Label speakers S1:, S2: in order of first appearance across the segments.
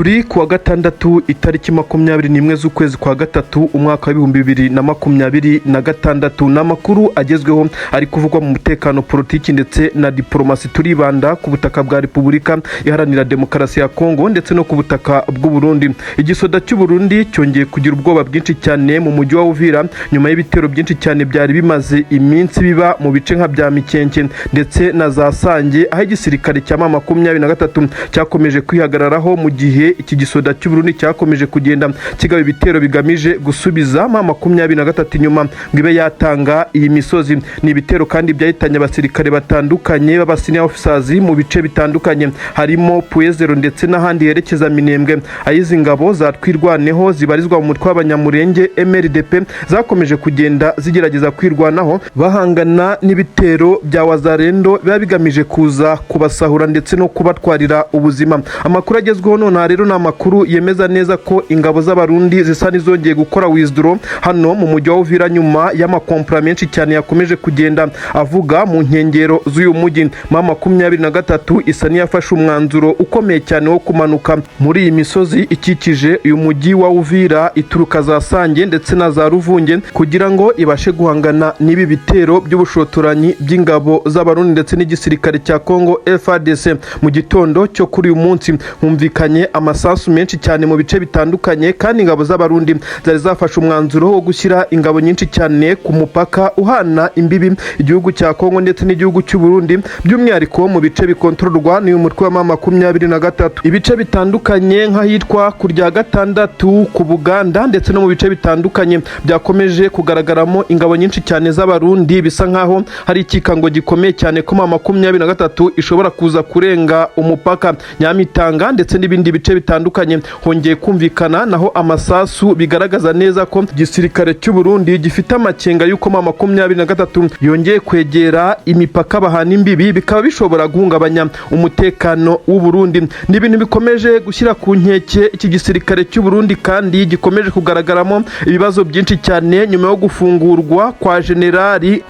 S1: turi kuwa gatandatu itariki 21 z'ukwezi kwa gatatu umwaka wa 2026 n'amakuru agezweho ari kuvugwa mu mutekano politiki ndetse na diplomasi. Turibanda ku butaka bwa Repubulika Iharanira Demokarasi ya Kongo ndetse no ku butaka bw'u Burundi. Igisoda cy'u Burundi cyongeye kugira ubwoba bwinshi cyane mu mujyi wa Uvira nyuma y'ibitero byinshi cyane byari bimaze iminsi biba mu bice nka bya Mikenke ndetse na za Sange, aho igisirikare cya 23 cyakomeje kwihagararaho mu gihe iki gisoda cy'u Burundi cyakomeje kugenda kigaba ibitero bigamije gusubiza 23 inyuma ngibe yatanga iyi misozi. Ni ibitero kandi byahitanye abasirikare batandukanye baba senior officers mu bice bitandukanye harimo Puezero ndetse n'ahandi yerekeza Minembwe. Ayizi ngabo zatwirwaneho zibarizwa mu mutwe w'abanyamurenge MRDP zakomeje kugenda zigerageza kwirwanaho bahangana n'ibitero bya Wazalendo biba bigamije kuza kubasahura ndetse no kubatwarira ubuzima. Amakuru agezweho none rero na makuru yemeza neza ko ingabo z'abarundi zisa nizongeye gukora withdraw hano mu mujyi wa Uvira nyuma y'amakompra menshi cyane yakomeje kugenda avuga mu nkengero z'uyu mujyi. 23 isa niyafashe umwanzuro ukomeye cyane wo kumanuka muri iyi misozi ikikije uyu mujyi wa Uvira ituruka za Sange ndetse na za Ruvunge kugira ngo ibashe guhangana n'ibi bitero by'ubushotoranyi by'ingabo z'abarundi ndetse n'igisirikare cya Kongo FARDC. Mu gitondo cyo kuri uyu munsi humvikanye amasasu menshi cyane mu bice bitandukanye kandi ingabo z'abarundi zari zafashe umwanzuro wo gushyira ingabo nyinshi cyane ku mupaka uhana imbibi igihugu cya Kongo ndetse n'igihugu cy'u Burundi, by'umwihariko mu bice bikontororwa n'uyu mutwe wa 23. Ibice bitandukanye nk'ahitwa kurya gatandatu ku Buganda ndetse no mu bice bitandukanye byakomeje kugaragaramo ingabo nyinshi cyane z'abarundi, bisa nkaho hari ikikango gikomeye cyane ko 23 ishobora kuza kurenga umupaka. Nyamitanga ndetse n'ibindi bice bitandukanye hongeye kumvikana naho amasasu bigaragaza neza ko igisirikare cy'u Burundi gifite amakenga yuko 23 yongeye kwegera imipaka bahana imbibi bikaba bishobora guhungabanya umutekano w'u Burundi. Ni ibintu bikomeje gushyira ku nkeke iki gisirikare cy'u Burundi kandi gikomeje kugaragaramo ibibazo byinshi cyane nyuma yo gufungurwa kwa Generali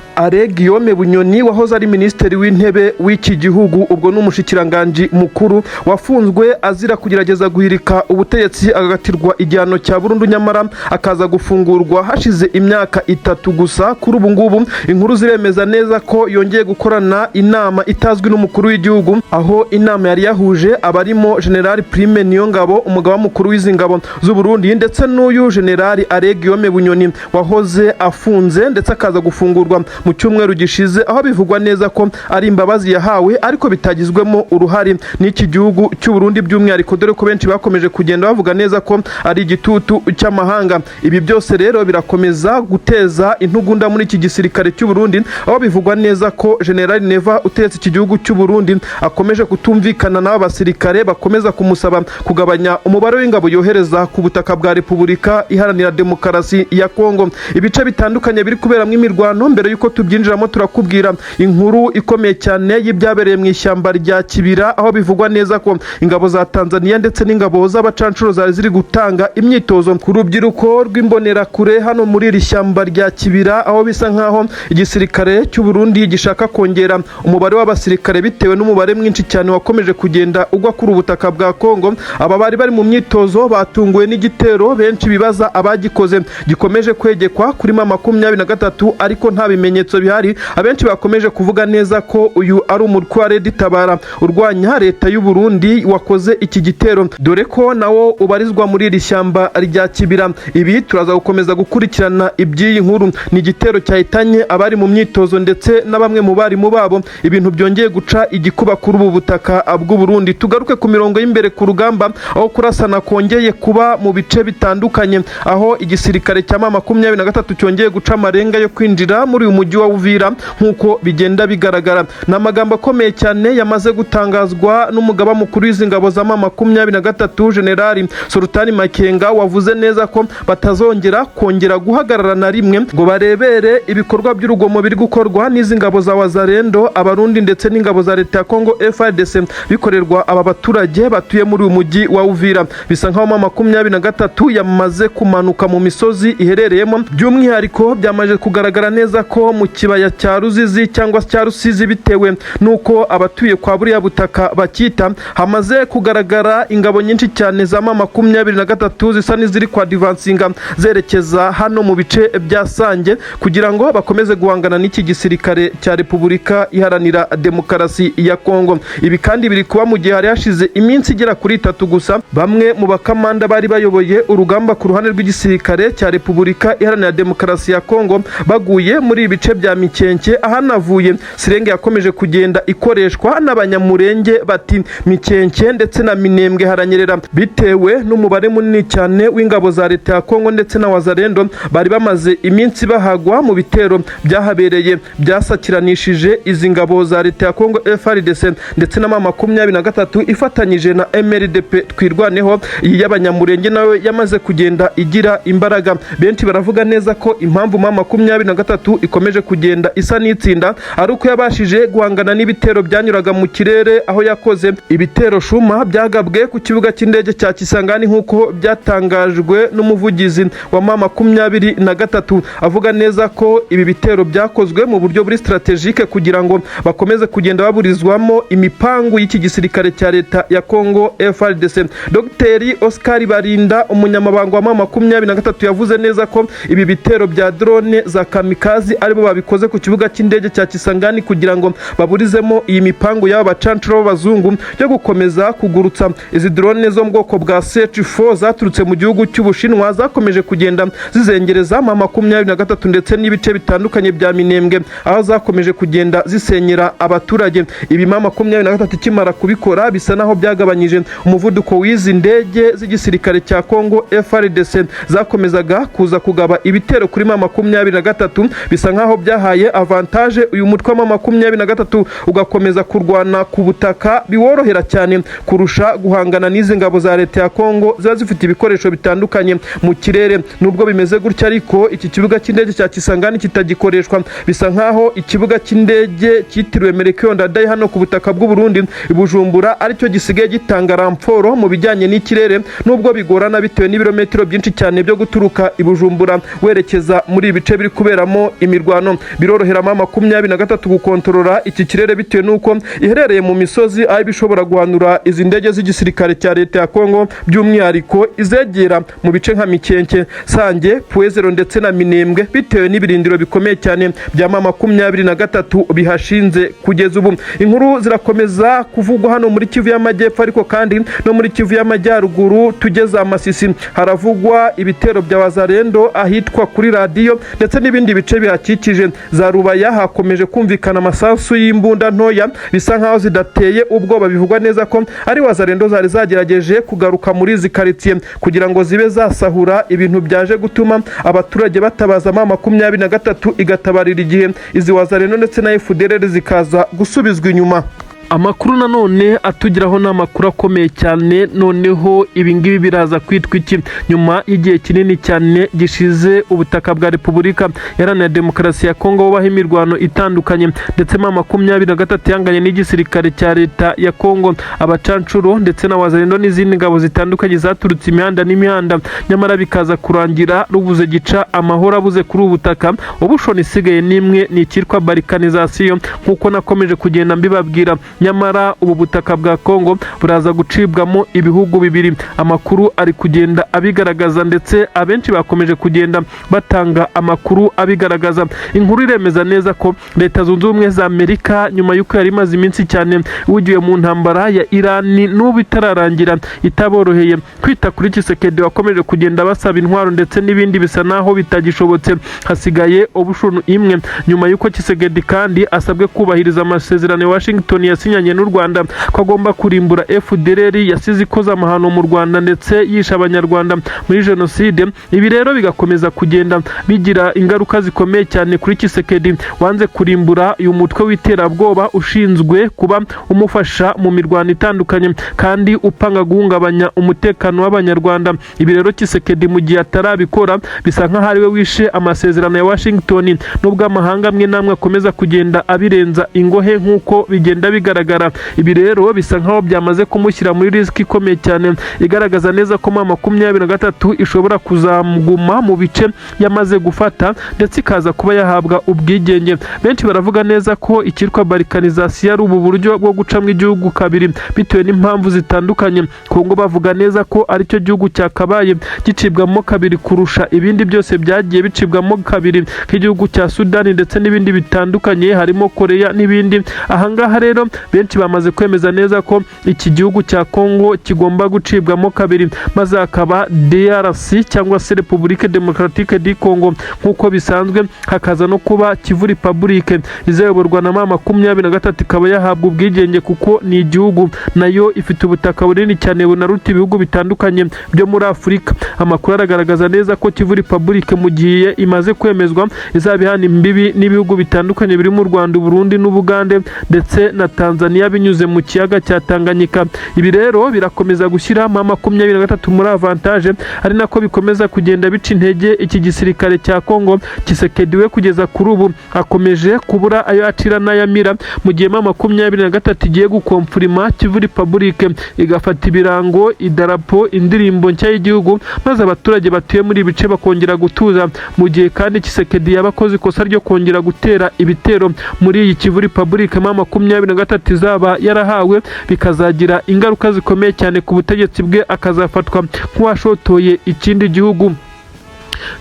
S1: Guillaume Bunyoni wahoze ari minisitiri w'intebe w'iki gihugu, ubwo n'umushikiranganje mukuru wafunzwe azira kugerageza guhirika ubutegetsi agagatirwa igihano cya burundu, nyamara akaza gufungurwa hashize imyaka 3 gusa. Kuri ubu ngubu inkuru ziremeza neza ko yongeye gukorana inama itazwi n'umukuru w'igihugu, aho inama yari yahuje abarimo General Prime Niyongabo umugaba mukuru w'izi ngabo z'u Burundi ndetse n'uyu General Guillaume Bunyoni wahoze afunze ndetse akaza gufungurwa mu cyumweru gishize, aho bivugwa neza ko ari imbabazi yahawe ariko bitagizwemo uruhare n'iki gihugu cy'u Burundi, by'umwihariko dore ko benshi bakomeje kugenda bavuga neza ko ari igitutu cy'amahanga. Ibi byose rero birakomeza guteza intugunda muri iki gisirikare cy'u Burundi, aho bivugwa neza ko General Neva utetse iki gihugu cy'u Burundi akomeje kutumvikana n'aba basirikare bakomeza kumusaba kugabanya umubare w'ingabo yohereza ku butaka bwa Repubulika Iharanira Demokarasi ya Kongo. Ibice bitandukanye biri kuberamo imirwano. Mbere yuko tubyinjiramo turakubwira inkuru ikomeye cyane y'ibyabereye mu ishyamba rya Kibira, aho bivugwa neza ko ingabo za Tanzania ndetse n'ingabo z'abacancuro zari ziri gutanga imyitozo ku rubyiruko rw'imbonera kure hano muri iri shyamba rya Kibira, aho bisa nkaho igisirikare cy'u Burundi gishaka kongera umubare w'abasirikare bitewe n'umubare mwinshi cyane wakomeje kugenda ugwa kuri ubutaka bwa Kongo. Aba bari bari mu myitozo batunguwe n'igitero benshi bibaza abagikoze gikomeje kwegekwa kuri 23 ariko nta bimenyetso bihari. Abenshi bakomeje kuvuga neza ko uyu ari umutwe wa Red Tabara urwanya leta y'u Burundi wakoze iki gitero, dore ko nawo ubarizwa muri iri shyamba rya Kibira. Ibi turaza gukomeza gukurikirana iby'iyi nkuru. Ni igitero cyahitanye abari mu myitozo ndetse na bamwe mu bari mu babo, ibintu byongeye guca igikuba kuri ubu butaka bw'u Burundi. Tugaruke ku mirongo y'imbere ku rugamba, aho kurasana kongeye kuba mu bice bitandukanye, aho igisirikare cya 23 cyongeye guca amarenga yo kwinjira muri uyu mujyi wa Uvira nkuko bigenda bigaragara. N'amagambo akomeye cyane yamaze gutangazwa n'umugaba mukuru w'izi ngabo za 23 General Sultani Makenga, wavuze neza ko batazongera kongera guhagarara na rimwe ngo barebere ibikorwa by'urugomo biri gukorwa n'izi ngabo za Wazalendo, abarundi ndetse n'ingabo za leta ya Kongo FARDC bikorerwa aba baturage batuye muri uyu mujyi wa Uvira. Bisa nkaho 23 yamaze kumanuka mu misozi iherereyemo, by'umwihariko byamaje kugaragara neza ko mu kibaya cya Ruzizi cyangwa cya Rusizi bitewe nuko abatuye kwa buriya butaka bakita hamaze kugaragara ingabo nyinshi cyane za M23 zisa n'iziri kwa divansinga zerekeza hano mu bice bya Sange kugira ngo bakomeze guhangana n'iki gisirikare cya Repubulika Iharanira Demokarasi ya Kongo. Ibi kandi biri kuba mu gihe hari hashize iminsi igera kuri 3 gusa bamwe mu bakamanda bari bayoboye urugamba ku ruhande rw'igisirikare cya Repubulika Iharanira Demokarasi ya Kongo baguye muri ibice bya Mikenke. Ahanavuye Sirenge yakomeje kugenda ikoreshwa n'abanyamurenge bati Mikenke ndetse na Minembwe haranyerera bitewe n'umubare munini cyane w'ingabo za leta ya Kongo ndetse na wazarendo bari bamaze iminsi bahagwa mu bitero byahabereye byasakiranishije izi ngabo za leta ya Kongo FARDC ndetse na M23 ifatanyije na MLDP twirwaneho. Iyi y'abanyamurenge nawe yamaze kugenda igira imbaraga. Benshi baravuga neza ko impamvu M23 ikomeje kugenda isa n'itsinda ari uko yabashije guhangana n'ibitero byanyuraga mu kirere, aho yakoze ibitero shuma byagabwe ku kibuga cy'indege cya Kisangani nk'uko byatangajwe n'umuvugizi wa M23, avuga neza ko ibi bitero byakozwe mu buryo buri strategique kugira ngo bakomeze kugenda baburizwamo imipangu y'iki gisirikare cya leta ya Kongo FARDC. Dr Oscar Barinda, umunyamabanga wa M23, yavuze neza ko ibi bitero bya drone za kamikazi aribo babikoze ku kibuga cy'indege cya Kisangani kugira ngo baburizemo iyi mipangu y'aba bacancuro b'abazungu yo gukomeza kugurutsa. Izi drone zo mu bwoko bwa CH4 zaturutse mu gihugu cy'Ubushinwa zakomeje kugenda zizengereza M23 ndetse n'ibice bitandukanye bya Minembwe, aho zakomeje kugenda zisenyera abaturage. Ibi M23 kimara kubikora bisa naho byagabanyije umuvuduko w'izi ndege z'igisirikare cya Kongo FARDC zakomezaga kuza kugaba ibitero kuri M23. Bisa nkaho byahaye avantage uyu mutwe wa M23 ugakomeza kurwana ku butaka biworohera cyane kurusha guhangana n'izi ngabo za leta ya Kongo ziba zifite ibikoresho bitandukanye mu kirere. Nubwo bimeze gutya ariko iki kibuga cy'indege cya Kisangani kitagikoreshwa. Bisa nkaho ikibuga cy'indege cyitiriwe Melchior Ndadaye hano ku butaka bw'u Burundi Bujumbura aricyo gisigaye gitanga ramforo mu bijyanye n'ikirere, nubwo bigorana bitewe n'ibirometero byinshi cyane byo guturuka i Bujumbura werekeza muri ibice biri kuberamo imirwano. Birorohera M23 gukontorora iki kirere bitewe nuko iherereye mu misozi aho bishobora guhanura izi ndege z'igisirikare cya leta ya Kongo, by'umwihariko izegera mu bice nka Mikenke, Sange, Puezero ndetse na Minembwe bitewe n'ibirindiro bikomeye cyane bya M23 bihashinze kugeza ubu. Inkuru zirakomeza kuvugwa hano muri Kivu y'Amajyepfo ariko kandi no muri Kivu y'Amajyaruguru tugeze Amasisi haravugwa ibitero bya wazarendo ahitwa kuri radio ndetse n'ibindi bice bihakikije. Za Rubaya hakomeje kumvikana amasasu y'imbunda ntoya bisa nkaho zidateye ubwoba, bivugwa neza ko ari wazarendo zari zagerageje kugaruka muri izi quartier kugira ngo zibe zasahura ibintu byaje gutuma abaturage batabaza M23 igatabarira igihe izi wazarendo ndetse na FDLR zikaza gusubizwa inyuma. Amakuru nanone atugiraho n'amakuru akomeye cyane. Noneho ibingibi biraza kwitwa iki nyuma y'igihe kinini cyane gishize ubutaka bwa Repubulika Iharanira Demokarasi ya Kongo bubaho imirwano itandukanye ndetse M23 yanganye n'igisirikare cya leta ya Kongo, abacancuro ndetse na wazarendo n'izindi ngabo zitandukanye zaturutse imihanda n'imihanda, nyamara bikaza kurangira rubuze gica amahoro abuze kuri ubutaka. Ubushoni isigaye nimwe ni ikitwa balkanization nkuko nakomeje kugenda mbibabwira, nyamara ubu butaka bwa Kongo buraza gucibwamo ibihugu bibiri. Amakuru ari kugenda abigaragaza ndetse abenshi bakomeje kugenda batanga amakuru abigaragaza. Inkuru iremeza neza ko Leta Zunze Ubumwe za Amerika nyuma y'uko yari imaze iminsi cyane ugiye mu ntambara ya Iran n'ubu itararangira itaboroheye kwita kuri Tshisekedi wakomeje kugenda basaba intwaro ndetse n'ibindi bisa naho bitagishobotse. Hasigaye obushonu imwe nyuma y'uko Tshisekedi kandi asabwe kubahiriza amasezerano ya Washington yasinyanye n'u Rwanda ko agomba kurimbura FDLR yasize ikoza amahano mu Rwanda ndetse yisha abanyarwanda muri jenoside. Ibi rero bigakomeza kugenda bigira ingaruka zikomeye cyane kuri Tshisekedi wanze kurimbura uyu mutwe w'iterabwoba ushinzwe kuba umufasha mu mirwano itandukanye kandi upanga guhungabanya umutekano w'abanyarwanda. Ibi rero Tshisekedi mu gihe atarabikora bisa nkaho ari we wishe amasezerano ya Washington, nubwo amahanga amwe namwe akomeza kugenda abirenza ingohe nkuko bigenda bigaragara bigaragara. Ibi rero bisa nkaho byamaze kumushyira muri risk ikomeye cyane igaragaza neza ko M23 ishobora kuzamuguma mu bice yamaze gufata ndetse ikaza kuba yahabwa ubwigenge. Benshi baravuga neza ko ikitwa balkanization ari ubu buryo bwo gucamo igihugu kabiri bitewe n'impamvu zitandukanye. Kongo bavuga neza ko ari cyo gihugu cyakabaye gicibwamo kabiri kurusha ibindi byose byagiye bicibwamo kabiri nk'igihugu cya Sudani ndetse n'ibindi bitandukanye harimo Korea n'ibindi. Ahangaha rero benshi bamaze kwemeza neza ko iki gihugu cya Kongo kigomba gucibwamo kabiri maze akaba DRC cyangwa se Republique Democratique du Congo nk'uko bisanzwe, hakaza no kuba Kivu Republique izayoborwa na M23 ikaba yahabwa ubwigenge kuko ni igihugu nayo ifite ubutaka bunini cyane bunaruta ibihugu bitandukanye byo muri Afurika. Amakuru aragaragaza neza ko Kivu Republique mu gihe imaze kwemezwa izabihana imbibi n'ibihugu bitandukanye biri mu Rwanda, Burundi n'Ubugande ndetse na Tanzania binyuze mu kiyaga cya Tanganyika. Ibi rero birakomeza gushyira M23 muri avantage, ari nako bikomeza kugenda bica intege iki gisirikare cya Kongo. Tshisekedi we kugeza kuri ubu akomeje kubura ayo acira n'ayamira mu gihe M23 igiye gukomfurima Kivu Republique igafata ibirango, idarapo, indirimbo nshya y'igihugu maze abaturage batuye muri ibice bakongera gutuza, mu gihe kandi Tshisekedi yabakoze ikosa ryo kongera gutera ibitero muri iyi Kivu Republique M23 izaba yarahawe, bikazagira ingaruka zikomeye cyane ku butegetsi bwe, akazafatwa nk'uwashotoye ikindi gihugu.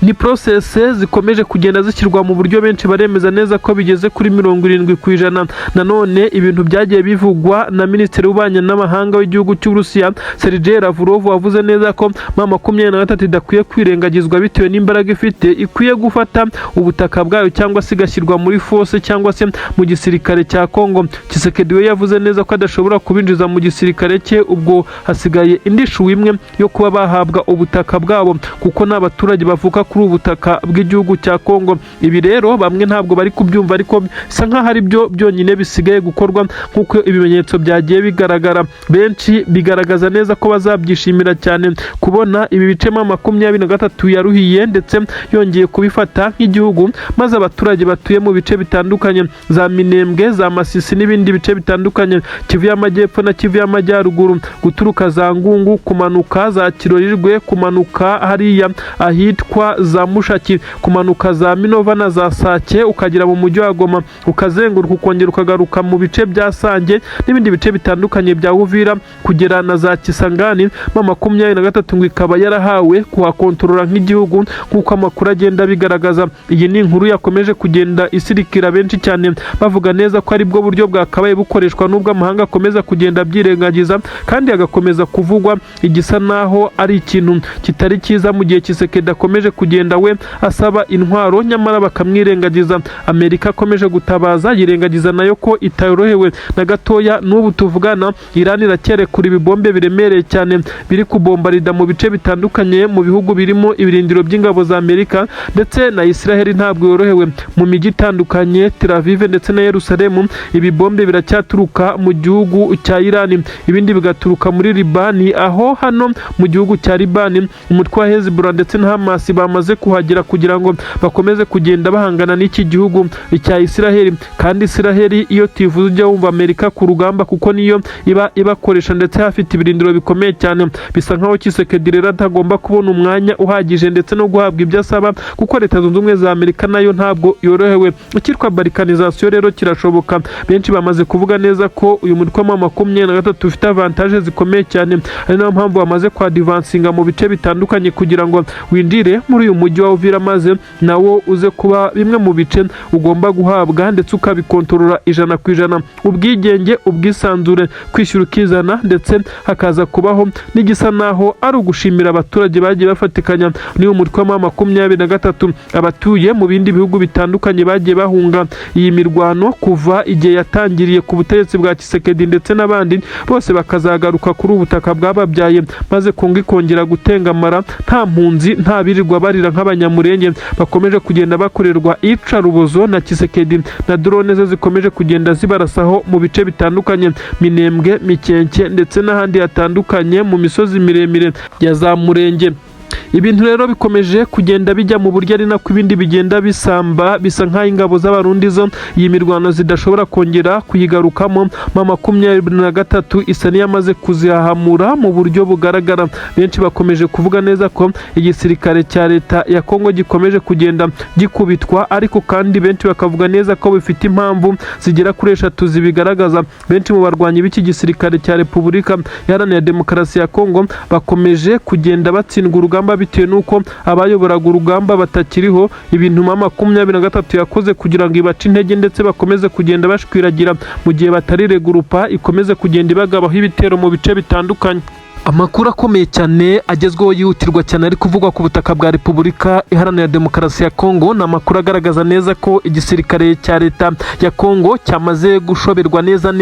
S1: Ni process zikomeje kugenda zishyirwa mu buryo benshi baremeza neza ko bigeze kuri 70%. Nanone ibintu byagiye bivugwa na Minisitiri w'Ububanyi n'Amahanga w'igihugu cy'Uburusiya Sergei Lavrov wavuze neza ko M23 idakwiye kwirengagizwa bitewe n'imbaraga ifite, ikwiye gufata ubutaka bwayo cyangwa se igashyirwa muri force cyangwa se mu gisirikare cya Kongo. Tshisekedi we yavuze neza ko adashobora kubinjiza mu gisirikare cye, ubwo hasigaye indi shu imwe yo kuba bahabwa ubutaka bwabo kuko n'abaturage bavuka kuri ubutaka bw'igihugu cya Kongo. Ibi rero bamwe ntabwo bari kubyumva, ariko bisa nkaho ari byo byonyine bisigaye gukorwa nk'uko ibimenyetso byagiye bigaragara. Benshi bigaragaza neza ko bazabyishimira cyane kubona ibi bice M23 yaruhiye ndetse yongeye kubifata nk'igihugu, maze abaturage batuye mu bice bitandukanye za Minembwe, za Masisi n'ibindi bice bitandukanye, Kivu y'Amajyepfo na Kivu y'Amajyaruguru, guturuka za Ngungu kumanuka za Kirorirwe, kumanuka hariya ahitwa za Mushaki, kumanuka za Minova na za Sake, ukagera mu mujyi wa Goma, ukazenguruka ukongera ukagaruka mu bice bya Sange n'ibindi bice bitandukanye bya Uvira, kugera na za Kisangani. M23 ngo ikaba yarahawe kuhakontorora nk'igihugu nk'uko amakuru agenda bigaragaza. Iyi ni inkuru yakomeje kugenda isirikira benshi cyane bavuga neza ko ari bwo buryo bwakabaye bukoreshwa n'ubwo amahanga akomeza kugenda byirengagiza, kandi agakomeza kuvugwa igisa naho ari ikintu kitari cyiza mu gihe Tshisekedi akomeje kugenda we asaba intwaro nyamara bakamwirengagiza. Amerika akomeje gutabaza yirengagiza nayo ko itayorohewe na gatoya. N'ubu tuvugana Iran irakerekura ibibombe biremereye cyane biri kubombarida mu bice bitandukanye mu bihugu birimo ibirindiro by'ingabo za Amerika, ndetse na Israel ntabwo yorohewe mu mijyi itandukanye, Tel Aviv ndetse na Yerusalemu. Ibibombe biracyaturuka mu gihugu cya Iran, ibindi bigaturuka muri Libani, aho hano mu gihugu cya Libani umutwe wa Hezbollah ndetse na Hamas bamaze kuhagera kugira ngo bakomeze kugenda bahangana n'iki gihugu cya Israel. Kandi Israel iyo tivuze ujya wumva Amerika ku rugamba kuko niyo ibakoresha ndetse hafite ibirindiro bikomeye cyane. Bisa nkaho Tshisekedi rero atagomba kubona umwanya uhagije ndetse no guhabwa ibyo asaba kuko Leta Zunze Ubumwe za Amerika nayo ntabwo yorohewe. Ikitwa balkanization rero kirashoboka. Benshi bamaze kuvuga neza ko uyu mutwe wa M23 ufite avantage zikomeye cyane, ari nayo mpamvu bamaze kwa advancinga mu bice bitandukanye kugira ngo winjire muri uyu mujyi wa Uvira maze nawo uze kuba bimwe mu bice ugomba guhabwa ndetse ukabikontorora 100%. Ubwigenge, ubwisanzure, kwishyura ukizana, ndetse hakaza kubaho n'igisa naho ari ugushimira abaturage bagiye bafatikanya n'uyu mutwe wa M23. Abatuye mu bindi bihugu bitandukanye bagiye bahunga iyi mirwano kuva igihe yatangiriye ku butegetsi bwa Tshisekedi ndetse n'abandi bose bakazagaruka kuri ubutaka bwababyaye, maze Kongo ikongera gutengamara nta mpunzi, nta birirwa barira nk'abanyamurenge bakomeje kugenda bakorerwa icarubozo na Tshisekedi, na drone ze zikomeje kugenda zibarasaho mu bice bitandukanye, Minembwe, Mikenke ndetse n'ahandi hatandukanye mu misozi miremire ya za Murenge. Ibintu rero bikomeje kugenda bijya mu buryo ari nako ibindi bigenda bisamba, bisa nk'aho ingabo z'abarundi zo iyi mirwano zidashobora kongera kuyigarukamo. M23 isa n'iyamaze kuzihahamura mu buryo bugaragara. Benshi bakomeje kuvuga neza ko igisirikare cya leta ya Kongo gikomeje kugenda gikubitwa, ariko kandi benshi bakavuga neza ko bifite impamvu zigera kuri 3 zibigaragaza. Benshi mu barwanyi b'iki gisirikare cya Repubulika Iharanira Demokarasi ya Kongo bakomeje kugenda batsindwa urugamba bitewe n'uko abayoboraga urugamba batakiriho. Ibintu M23 yakoze kugira ngo ibace intege ndetse bakomeze kugenda bashwiragira mu gihe batariregurupa, ikomeze kugenda ibagabaho ibitero mu bice bitandukanye. Amakuru akomeye cyane agezweho yihutirwa cyane ari kuvugwa ku butaka bwa Repubulika Iharanira Demokarasi ya Kongo. Ni amakuru agaragaza neza ko igisirikare cya leta ya Kongo cyamaze gushoberwa neza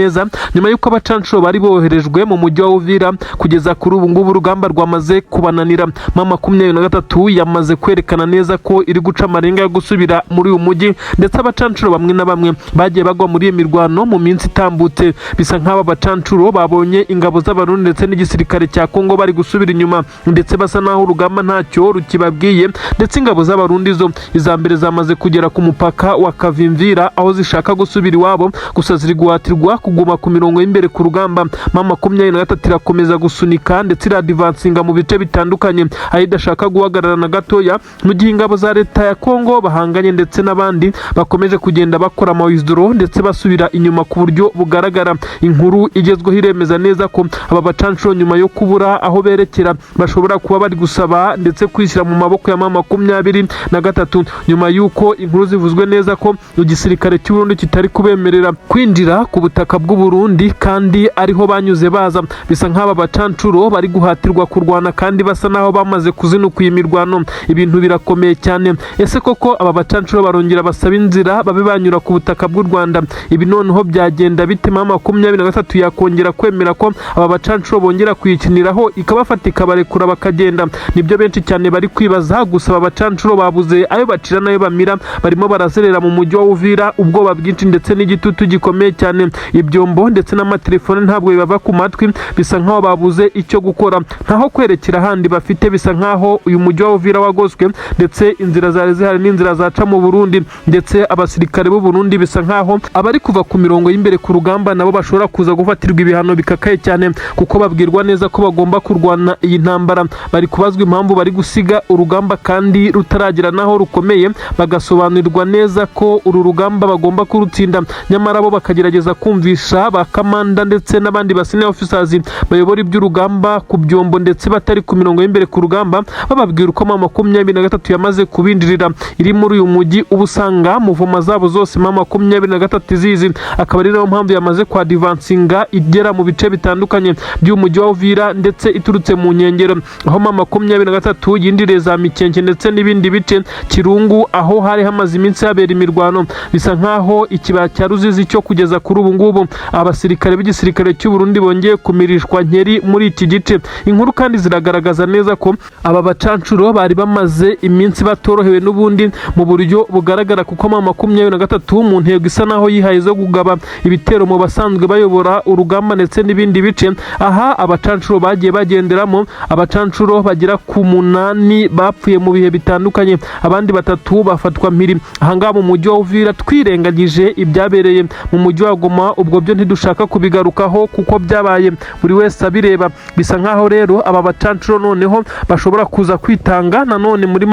S1: nyuma y'uko abacancuro bari boherejwe mu mujyi wa Uvira. Kugeza kuri ubu ngubu urugamba rwamaze kubananira. M23 yamaze kwerekana neza ko iri guca amarenga yo gusubira muri uyu mujyi, ndetse abacancuro bamwe na bamwe bagiye bagwa muri iyi mirwano mu minsi itambutse. Bisa nk'aba bacancuro babonye ingabo z'abarundi ndetse n'igisirikare cya Kongo bari gusubira inyuma, ndetse basa naho urugamba ntacyo rukibabwiye. Ndetse ingabo z'abarundi zo izambere zamaze kugera ku mupaka wa Kavimvira aho zishaka gusubira iwabo, gusa ziri guhatirwa kuguma ku mirongo y'imbere ku rugamba. M23 irakomeza gusunika ndetse iradivansinga mu bice bitandukanye, aho idashaka guhagarara na gatoya, mu gihe ingabo za leta ya Kongo bahanganye ndetse n'abandi bakomeje kugenda bakora amawizidoro ndetse basubira inyuma ku buryo bugaragara. Inkuru igezweho iremeza neza ko aba bacancuro nyuma yo kubura aho berekera bashobora kuba bari gusaba ndetse kwishyira mu maboko ya M23, nyuma y'uko inkuru zivuzwe neza ko igisirikare cy'u Burundi kitari kubemerera kwinjira ku butaka bw'u Burundi kandi ariho banyuze baza. Bisa nk'aba bacancuro bari guhatirwa kurwana kandi basa naho bamaze kuzinuka iyi mirwano. Ibintu birakomeye cyane. Ese koko aba bacancuro barongera basaba inzira babe banyura ku butaka bw'u Rwanda? Ibi noneho byagenda bitema M23 yakongera kwemera ko aba bacancuro bongera kwikiniraho ikabafata ikabarekura bakagenda? Nibyo benshi cyane bari kwibaza. Gusa aba bacancuro babuze ayo bacira nayo bamira, barimo barazerera mu mujyi wa Uvira, ubwoba bwinshi ndetse n'igitutu gikomeye cyane. Ibyombo ndetse n'amatelefone ntabwo bibava ku matwi, bisa nk'aho babuze icyo gukora, ntaho kwerekera handi bafite. Bisa nk'aho uyu mujyi wa Uvira wagoswe, ndetse inzira zari zihari n'inzira zaca mu Burundi, ndetse abasirikare b'u Burundi bisa nk'aho abari kuva ku mirongo y'imbere ku rugamba nabo bashobora kuza gufatirwa ibihano bikakaye cyane, kuko babwirwa neza ko bagomba kurwana iyi ntambara. Bari kubazwa impamvu bari gusiga urugamba kandi rutaragira naho rukomeye, bagasobanurirwa neza ko uru rugamba bagomba kurutsinda. Nyamara bo bakagerageza kumvisha ba kamanda ndetse n'abandi ba senior officers bayobora iby'urugamba ku byombo ndetse batari ku mirongo y'imbere ku rugamba, bababwira uko M23 yamaze kubinjirira iri muri uyu mujyi. Ubusanga muvoma zabo zose M23 zizi, akaba ari nayo mpamvu yamaze kwa divansinga igera mu bice bitandukanye by'umujyi wa Uvira ndetse iturutse mu nkengero, aho M23 yindire za Mikenke ndetse n'ibindi bice Kirungu, aho hari hamaze iminsi habera imirwano. Bisa nk'aho ikibaya cya Ruzizi cyo kugeza kuri ubu ngubu abasirikare b'igisirikare cy'u Burundi bongeye kumirishwa nkeri muri iki gice. Inkuru kandi ziragaragaza neza ko aba bacancuro bari bamaze iminsi batorohewe n'ubundi mu buryo bugaragara, kuko M23 mu ntego isa naho yihaye zo kugaba ibitero mu basanzwe bayobora urugamba ndetse n'ibindi bice. Aha abacancuro bagiye bagenderamo, abacancuro bagera ku 8 bapfuye mu bihe bitandukanye, abandi 3 bafatwa mpiri ahangaha mu mujyi wa Uvira. Twirengagije ibyabereye mu mujyi wa Goma, ubwo byo ntidushaka kubigarukaho kuko byabaye buri wese abireba. Bisa nk'aho rero aba bacancuro noneho bashobora kuza kwitanga nanone muri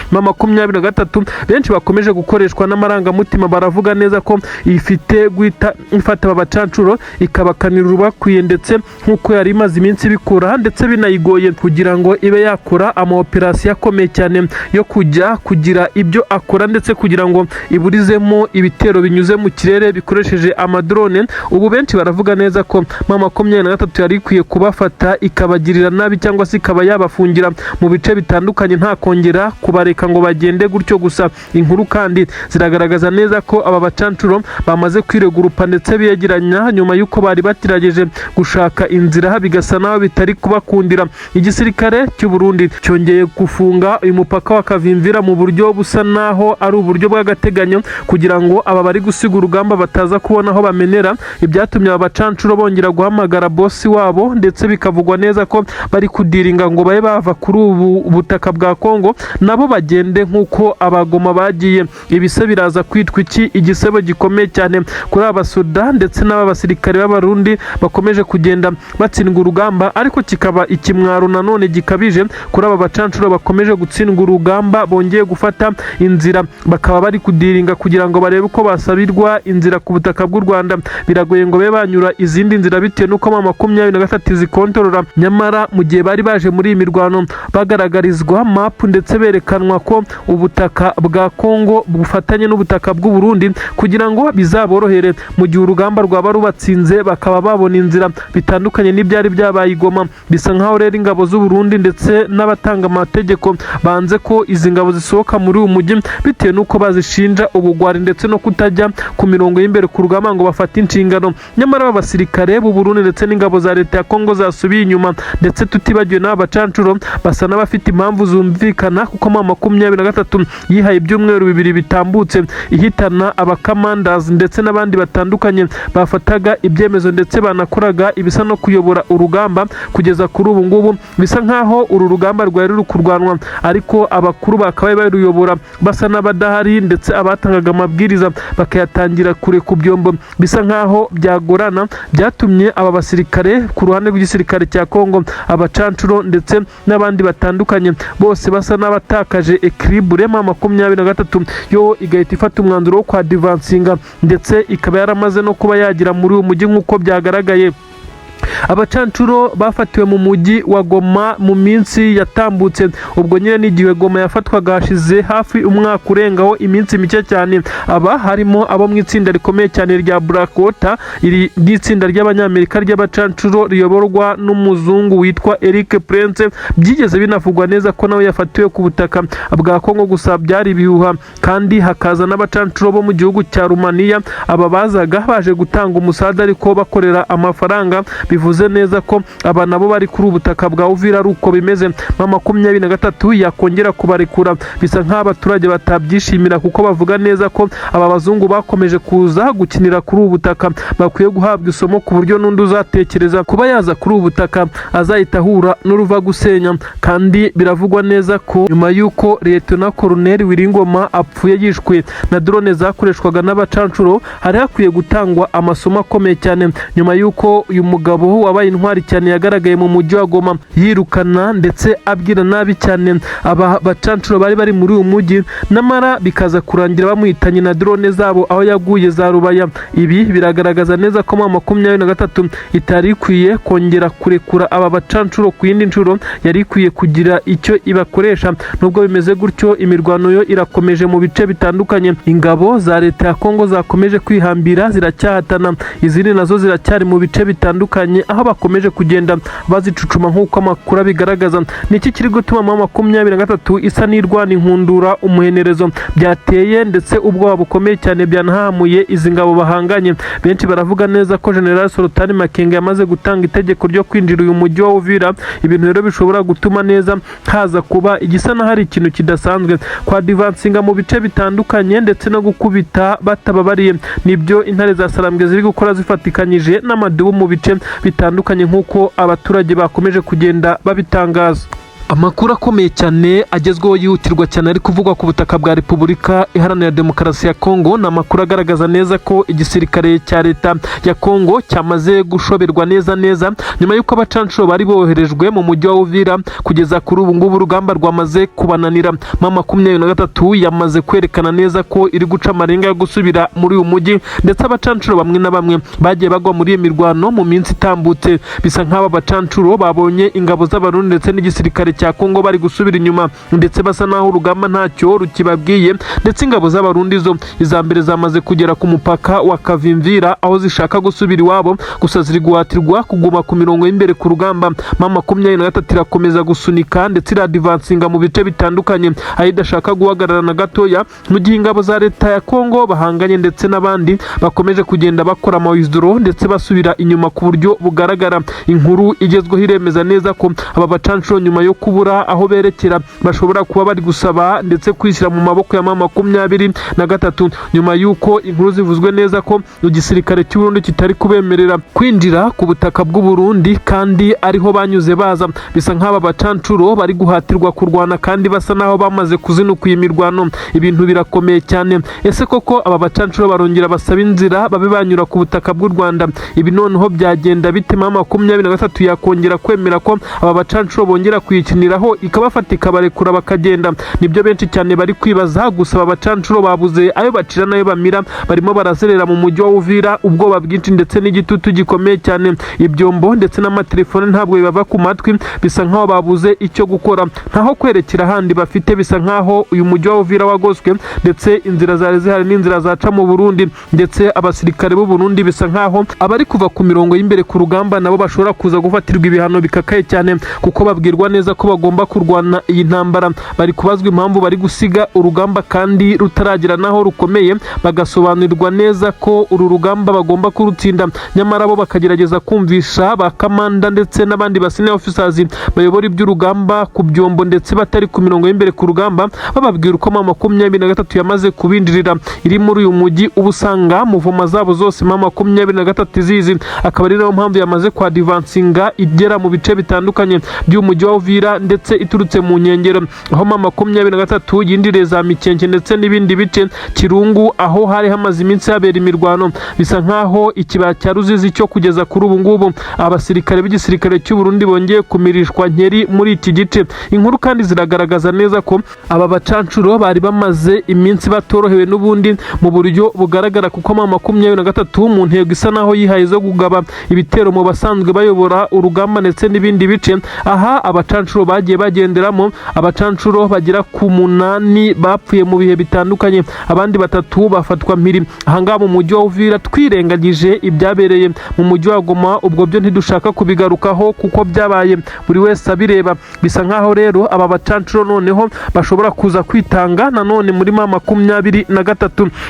S1: M23 benshi bakomeje gukoreshwa n'amarangamutima. Baravuga neza ko ifite guhita ifata aba bacancuro ikabakanira urubakwiye, ndetse nk'uko yari imaze iminsi bikura ndetse binayigoye kugira ngo ibe yakora amaoperasiyo akomeye cyane yo kujya kugira ibyo akora, ndetse kugira ngo iburizemo ibitero binyuze mu kirere bikoresheje amadrone. Ubu benshi baravuga neza ko M23 yari ikwiye kubafata ikabagirira nabi, cyangwa se ikaba yabafungira mu bice bitandukanye nta kongera kubareka ngo bagende gutyo gusa. Inkuru kandi ziragaragaza neza ko aba bacancuro bamaze kwiregurupa ndetse biyegeranya nyuma y'uko bari batirageje gushaka kubereka inzira bigasa naho bitari kubakundira. Igisirikare cy'u Burundi cyongeye gufunga uyu mupaka wa Kavimvira mu buryo busa naho ari uburyo bw'agateganyo kugira ngo aba bari gusiga urugamba bataza kubona aho bamenera. Ibyatumye aba bacancuro bongera guhamagara bosi wabo ndetse bikavugwa neza ko bari kudiringa ngo babe bava kuri ubu butaka bwa Kongo nabo bagende nk'uko abagoma bagiye. Ibise biraza kwitwa iki? Igisebo gikomeye cyane kuri abasoda ndetse n'aba basirikare b'abarundi bakomeje kugenda batsindwa urugamba, ariko kikaba ikimwaro nanone gikabije kuri aba bacancuro bakomeje gutsindwa urugamba bongeye gufata inzira bakaba bari kudiringa kugira ngo barebe uko basabirwa inzira ku butaka bw'u Rwanda. Biragoye ngo be banyura izindi nzira bitewe n'uko mu 23 zikontorora, nyamara mu gihe bari baje muri iyi mirwano bagaragarizwa mapu ndetse berekanwa ko ubutaka bwa Kongo bufatanye n'ubutaka bw'u Burundi kugira ngo bizaborohere mu gihe urugamba rwaba rubatsinze bakaba babona inzira bitandukanye n'ibyari byabaye Goma. Bisa nkaho rero ingabo z'u Burundi ndetse n'abatanga amategeko banze ko izi ngabo zisohoka muri uyu mujyi bitewe n'uko bazishinja ubugwari ndetse no kutajya ku mirongo y'imbere ku rugamba ngo bafate inshingano. Nyamara abasirikare b'u Burundi ndetse n'ingabo za leta ya Kongo zasubiye inyuma, ndetse tutibagiwe n'aba bacancuro basa n'abafite impamvu zumvikana kuko mu 23 yihaye ibyumweru 2 bitambutse ihitana abakamandazi ndetse n'abandi batandukanye bafataga ibyemezo ndetse banakoraga ibisa no kuyobora urugamba. Kugeza kuri ubu ngubu bisa nkaho uru rugamba rwari ruri kurwanwa ariko abakuru bakabaye baruyobora basa n'abadahari, ndetse abatangaga amabwiriza bakayatangira kure ku byombo. Bisa nkaho byagorana, byatumye aba basirikare ku ruhande rw'igisirikare cya Kongo, abacancuro ndetse n'abandi batandukanye bose basa n'abatakaje equilibre. mu 23 yo igahita ifata umwanzuro wo kwa divansinga ndetse ikaba yaramaze no kuba yagira muri uyu mujyi nk'uko byagaragaye. Abacancuro bafatiwe mu mujyi wa Goma mu minsi yatambutse, ubwo nyine n'igihe Goma yafatwaga hashize hafi umwaka urengaho iminsi mike cyane. Aba harimo abo mu itsinda rikomeye cyane rya Blackwater, iri n'itsinda ry'abanyamerika ry'abacancuro riyoborwa n'umuzungu witwa Eric Prince. Byigeze binavugwa neza ko nawe yafatiwe ku butaka bwa Kongo, gusa byari bihuha. Kandi hakaza n'abacancuro bo mu gihugu cya Rumaniya, aba bazaga baje gutanga umusada ariko bakorera amafaranga. Bivuze neza ko aba nabo bari kuri ubutaka bwa Uvira ari uko bimeze. mu 23 yakongera kubarekura, bisa nk'abaturage batabyishimira kuko bavuga neza ko aba bazungu bakomeje kuza gukinira kuri ubu butaka bakwiye guhabwa isomo ku buryo n'undi uzatekereza kuba yaza kuri ubu butaka azahita ahura n'uruva gusenya. Kandi biravugwa neza ko nyuma y'uko Lieutenant Colonel Wiringoma apfuye yishwe na drone zakoreshwaga n'abacancuro, hari hakwiye gutangwa amasomo akomeye cyane nyuma y'uko uyu mugabo wabaye intwari cyane yagaragaye mu mujyi wa Goma yirukana ndetse abwira nabi cyane aba bacancuro bari muri uyu mujyi, namara bikaza kurangira bamuhitanye na drone zabo aho yaguye za Rubaya. Ibi biragaragaza neza ko mu 23 itari ikwiye kongera kurekura aba bacancuro ku yindi nshuro, yari ikwiye kugira icyo ibakoresha. Nubwo bimeze gutyo, imirwano yo irakomeje mu bice bitandukanye. Ingabo za leta ya Kongo zakomeje kwihambira ziracyahatana, izindi nazo ziracyari mu bice bitandukanye aho bakomeje kugenda bazicucuma nk'uko amakuru bigaragaza. Niki kiri gutuma mu 23 isa n'irwana inkundura umuhenerezo byateye ndetse ubwoba bukomeye cyane byanahamuye izi ngabo bahanganye. Benshi baravuga neza ko General Sultan Makenga yamaze gutanga itegeko ryo kwinjira uyu mujyi wa Uvira. Ibintu rero bishobora gutuma neza haza kuba igisa na hari ikintu kidasanzwe kwa divansinga mu bice bitandukanye ndetse no gukubita batababariye. Nibyo intare za Sarambwe ziri gukora zifatikanyije n'amadubu mu bice bitandukanye nk'uko abaturage bakomeje kugenda babitangaza. Amakuru akomeye cyane agezweho yihutirwa cyane ari kuvugwa ku butaka bwa Repubulika Iharanira Demokarasi ya Kongo. Na makuru agaragaza neza ko igisirikare cya leta ya Kongo cyamaze gushoberwa neza nyuma y'uko abacancuro bari boherejwe mu mujyi wa Uvira. Kugeza kuri ubu ngubu urugamba rwamaze kubananira. mu 23 yamaze kwerekana neza ko iri guca amarenga yo gusubira muri uyu mujyi, ndetse abacancuro bamwe na bamwe bagiye bagwa muri iyi mirwano mu minsi itambutse. Bisa nk'aba bacancuro babonye ingabo z'abarundi ndetse n'igisirikare cya Kongo bari gusubira inyuma ndetse basa naho urugamba ntacyo rukibabwiye, ndetse ingabo z'abarundi zo iza mbere zamaze kugera ku mupaka wa Kavimvira aho zishaka gusubira iwabo, gusa ziri guhatirwa kuguma ku mirongo y'imbere ku rugamba. M23 irakomeza gusunika ndetse iradivansinga mu bice bitandukanye aho idashaka guhagarara na gatoya, mu gihe ingabo za leta ya Kongo bahanganye ndetse n'abandi bakomeje kugenda bakora amawizidoro ndetse basubira inyuma ku buryo bugaragara. Inkuru igezweho iremeza neza ko aba bacancuro nyuma yo kubura aho berekera bashobora kuba bari gusaba ndetse kwishyira mu maboko ya M23 nyuma y'uko inkuru zivuzwe neza ko igisirikare cy'u Burundi kitari kubemerera kwinjira ku butaka bw'u Burundi kandi ariho banyuze baza. Bisa nk'aba bacancuro bari guhatirwa kurwana kandi basa naho bamaze kuzinuka iyi mirwano. Ibintu birakomeye cyane. Ese koko aba bacancuro barongera basaba inzira babe banyura ku butaka bw'u Rwanda? Ibi noneho byagenda bite? M23 yakongera kwemera ko aba bacancuro bongera kuyikiniraho ikabafata ikabarekura bakagenda? Nibyo benshi cyane bari kwibaza. Gusa aba bacancuro babuze ayo bacira nayo bamira, barimo barazerera mu mujyi wa Uvira, ubwoba bwinshi ndetse n'igitutu gikomeye cyane. Ibyombo ndetse n'amatelefone ntabwo bibava ku matwi, bisa nkaho babuze icyo gukora, ntaho kwerekera handi bafite. Bisa nkaho uyu mujyi wa Uvira wagoswe ndetse inzira zari zihari n'inzira zaca mu Burundi, ndetse abasirikare b'u Burundi bisa nkaho abari kuva ku mirongo y'imbere ku rugamba nabo bashobora kuza gufatirwa ibihano bikakaye cyane, kuko babwirwa neza ko bagomba kurwana iyi ntambara. Bari kubazwa impamvu bari gusiga urugamba kandi rutaragira naho rukomeye, bagasobanurirwa neza ko uru rugamba bagomba kurutsinda. Nyamara bo bakagerageza kumvisha ba kamanda ndetse n'abandi ba senior officers bayobora iby'urugamba ku byombo ndetse batari ku mirongo y'imbere ku rugamba, bababwira uko M23 yamaze kubindirira iri muri uyu mujyi. Ubusanga muvoma zabo zose M23 zizi, akaba ari nayo mpamvu yamaze kwa divansinga igera mu bice bitandukanye by'umujyi wa Uvira ndetse iturutse mu nkengero, aho M23 yindire za Mikenke ndetse n'ibindi bice Kirungu aho hari hamaze iminsi habera imirwano. Bisa nkaho ikibaya cya Ruzizi cyo kugeza kuri ubu ngubu abasirikare b'igisirikare cy'u Burundi bongeye kumirishwa nkeri muri iki gice. Inkuru kandi ziragaragaza neza ko aba bacancuro bari bamaze iminsi batorohewe n'ubundi mu buryo bugaragara, kuko M23 mu ntego isa naho yihaye zo kugaba ibitero mu basanzwe bayobora urugamba ndetse n'ibindi bice. Aha abacancuro bagiye bagenderamo, abacancuro bagera ku 8 bapfuye mu bihe bitandukanye, abandi 3 bafatwa mpiri. Ahangaha mu mujyi wa Uvira twirengagije ibyabereye mu mujyi wa Goma, ubwo byo ntidushaka kubigarukaho kuko byabaye buri wese abireba. Bisa nkaho rero aba bacancuro noneho bashobora kuza kwitanga nanone muri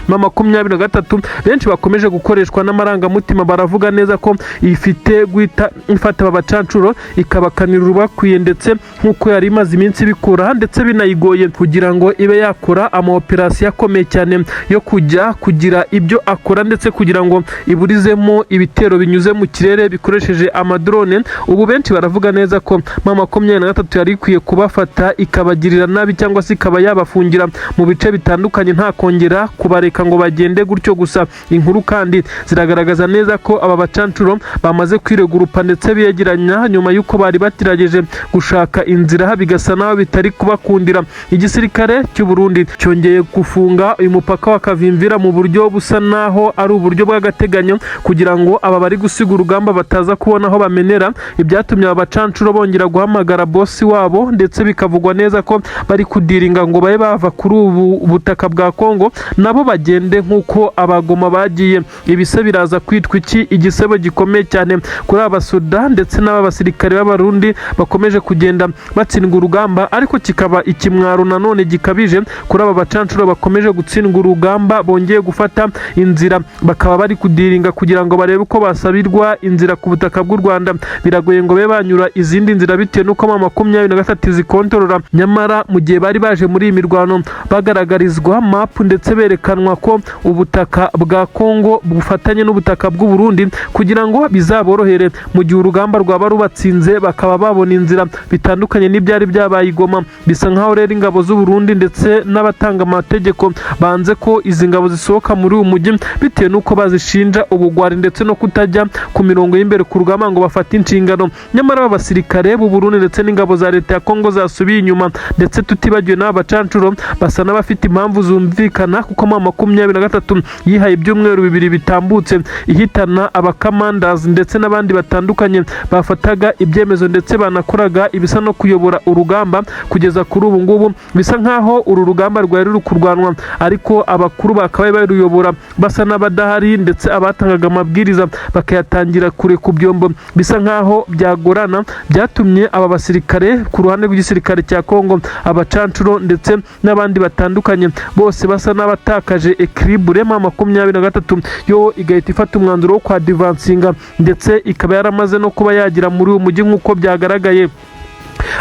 S1: M23 benshi bakomeje gukoreshwa n'amarangamutima. Baravuga neza ko ifite guhita ifata aba bacancuro ikabakanira urubakwiye, ndetse nk'uko yari imaze iminsi bikura ndetse binayigoye kugira ngo ibe yakora amaoperasiyo akomeye cyane yo kujya kugira ibyo akora, ndetse kugira ngo iburizemo ibitero binyuze mu kirere bikoresheje amadrone. Ubu benshi baravuga neza ko M23 yari ikwiye kubafata ikabagirira nabi cyangwa se ikaba yabafungira mu bice bitandukanye, nta kongera kubareka ngo bagende gutyo gusa. Inkuru kandi ziragaragaza neza ko aba bacancuro bamaze kwiregurupa ndetse biyegeranya nyuma y'uko bari batirageje gushaka inzira bigasa naho bitari kubakundira. Igisirikare cy'u Burundi cyongeye gufunga uyu mupaka wa Kavimvira mu buryo busa naho ari uburyo bw'agateganyo, kugira ngo aba bari gusiga urugamba bataza kubona aho bamenera. Ibyatumye aba bacancuro bongera guhamagara bosi wabo, ndetse bikavugwa neza ko bari kudiringa ngo babe bava kuri ubu butaka bwa Kongo nabo bagende nk'uko abagoma bagiye. Ibise biraza kwitwa iki? Igisebo gikomeye cyane kuri abasoda ndetse n'abasirikare b'abarundi bakomeje kugenda batsindwa urugamba, ariko kikaba ikimwaro nanone gikabije kuri aba bacancuro bakomeje gutsindwa urugamba, bongeye gufata inzira bakaba bari kudiringa kugira ngo barebe uko basabirwa inzira ku butaka bw'u Rwanda. Biragoye ngo be banyura izindi nzira bitewe n'uko M23 zikontorora. Nyamara mu gihe bari baje muri iyi mirwano bagaragarizwa map ndetse berekanwa ko ubutaka bwa Kongo bufatanye n'ubutaka bw'u Burundi kugira ngo bizaborohere mu gihe urugamba rwaba rubatsinze, bakaba babona inzira bitandukanye n'ibyari byabaye Goma. Bisa nkaho rero ingabo z'u Burundi ndetse n'abatanga amategeko banze ko izi ngabo zisohoka muri uyu mujyi bitewe n'uko bazishinja ubugwari ndetse no kutajya ku mirongo y'imbere ku rugamba ngo bafate inshingano. Nyamara abasirikare b'u Burundi ndetse n'ingabo za leta ya Kongo zasubiye inyuma, ndetse tutibagiwe n'abacancuro basa n'abafite impamvu zumvikana, kuko M23 yihaye ibyumweru 2 bitambutse ihitana abakamandazi ndetse n'abandi batandukanye bafataga ibyemezo ndetse banakoraga ibisa bisa no kuyobora urugamba kugeza kuri ubu ngubu. Bisa nkaho uru rugamba rwari ruri kurwanwa ariko abakuru bakaba baruyobora basa n'abadahari, ndetse abatangaga amabwiriza bakayatangira kure ku byombo. Bisa nkaho byagorana, byatumye aba basirikare ku ruhande rw'igisirikare cya Kongo, abacancuro ndetse n'abandi batandukanye, bose basa n'abatakaje equilibre. M23 yo igahita ifata umwanzuro wo kwa divansinga, ndetse ikaba yaramaze no kuba yagira muri uyu mujyi nk'uko byagaragaye.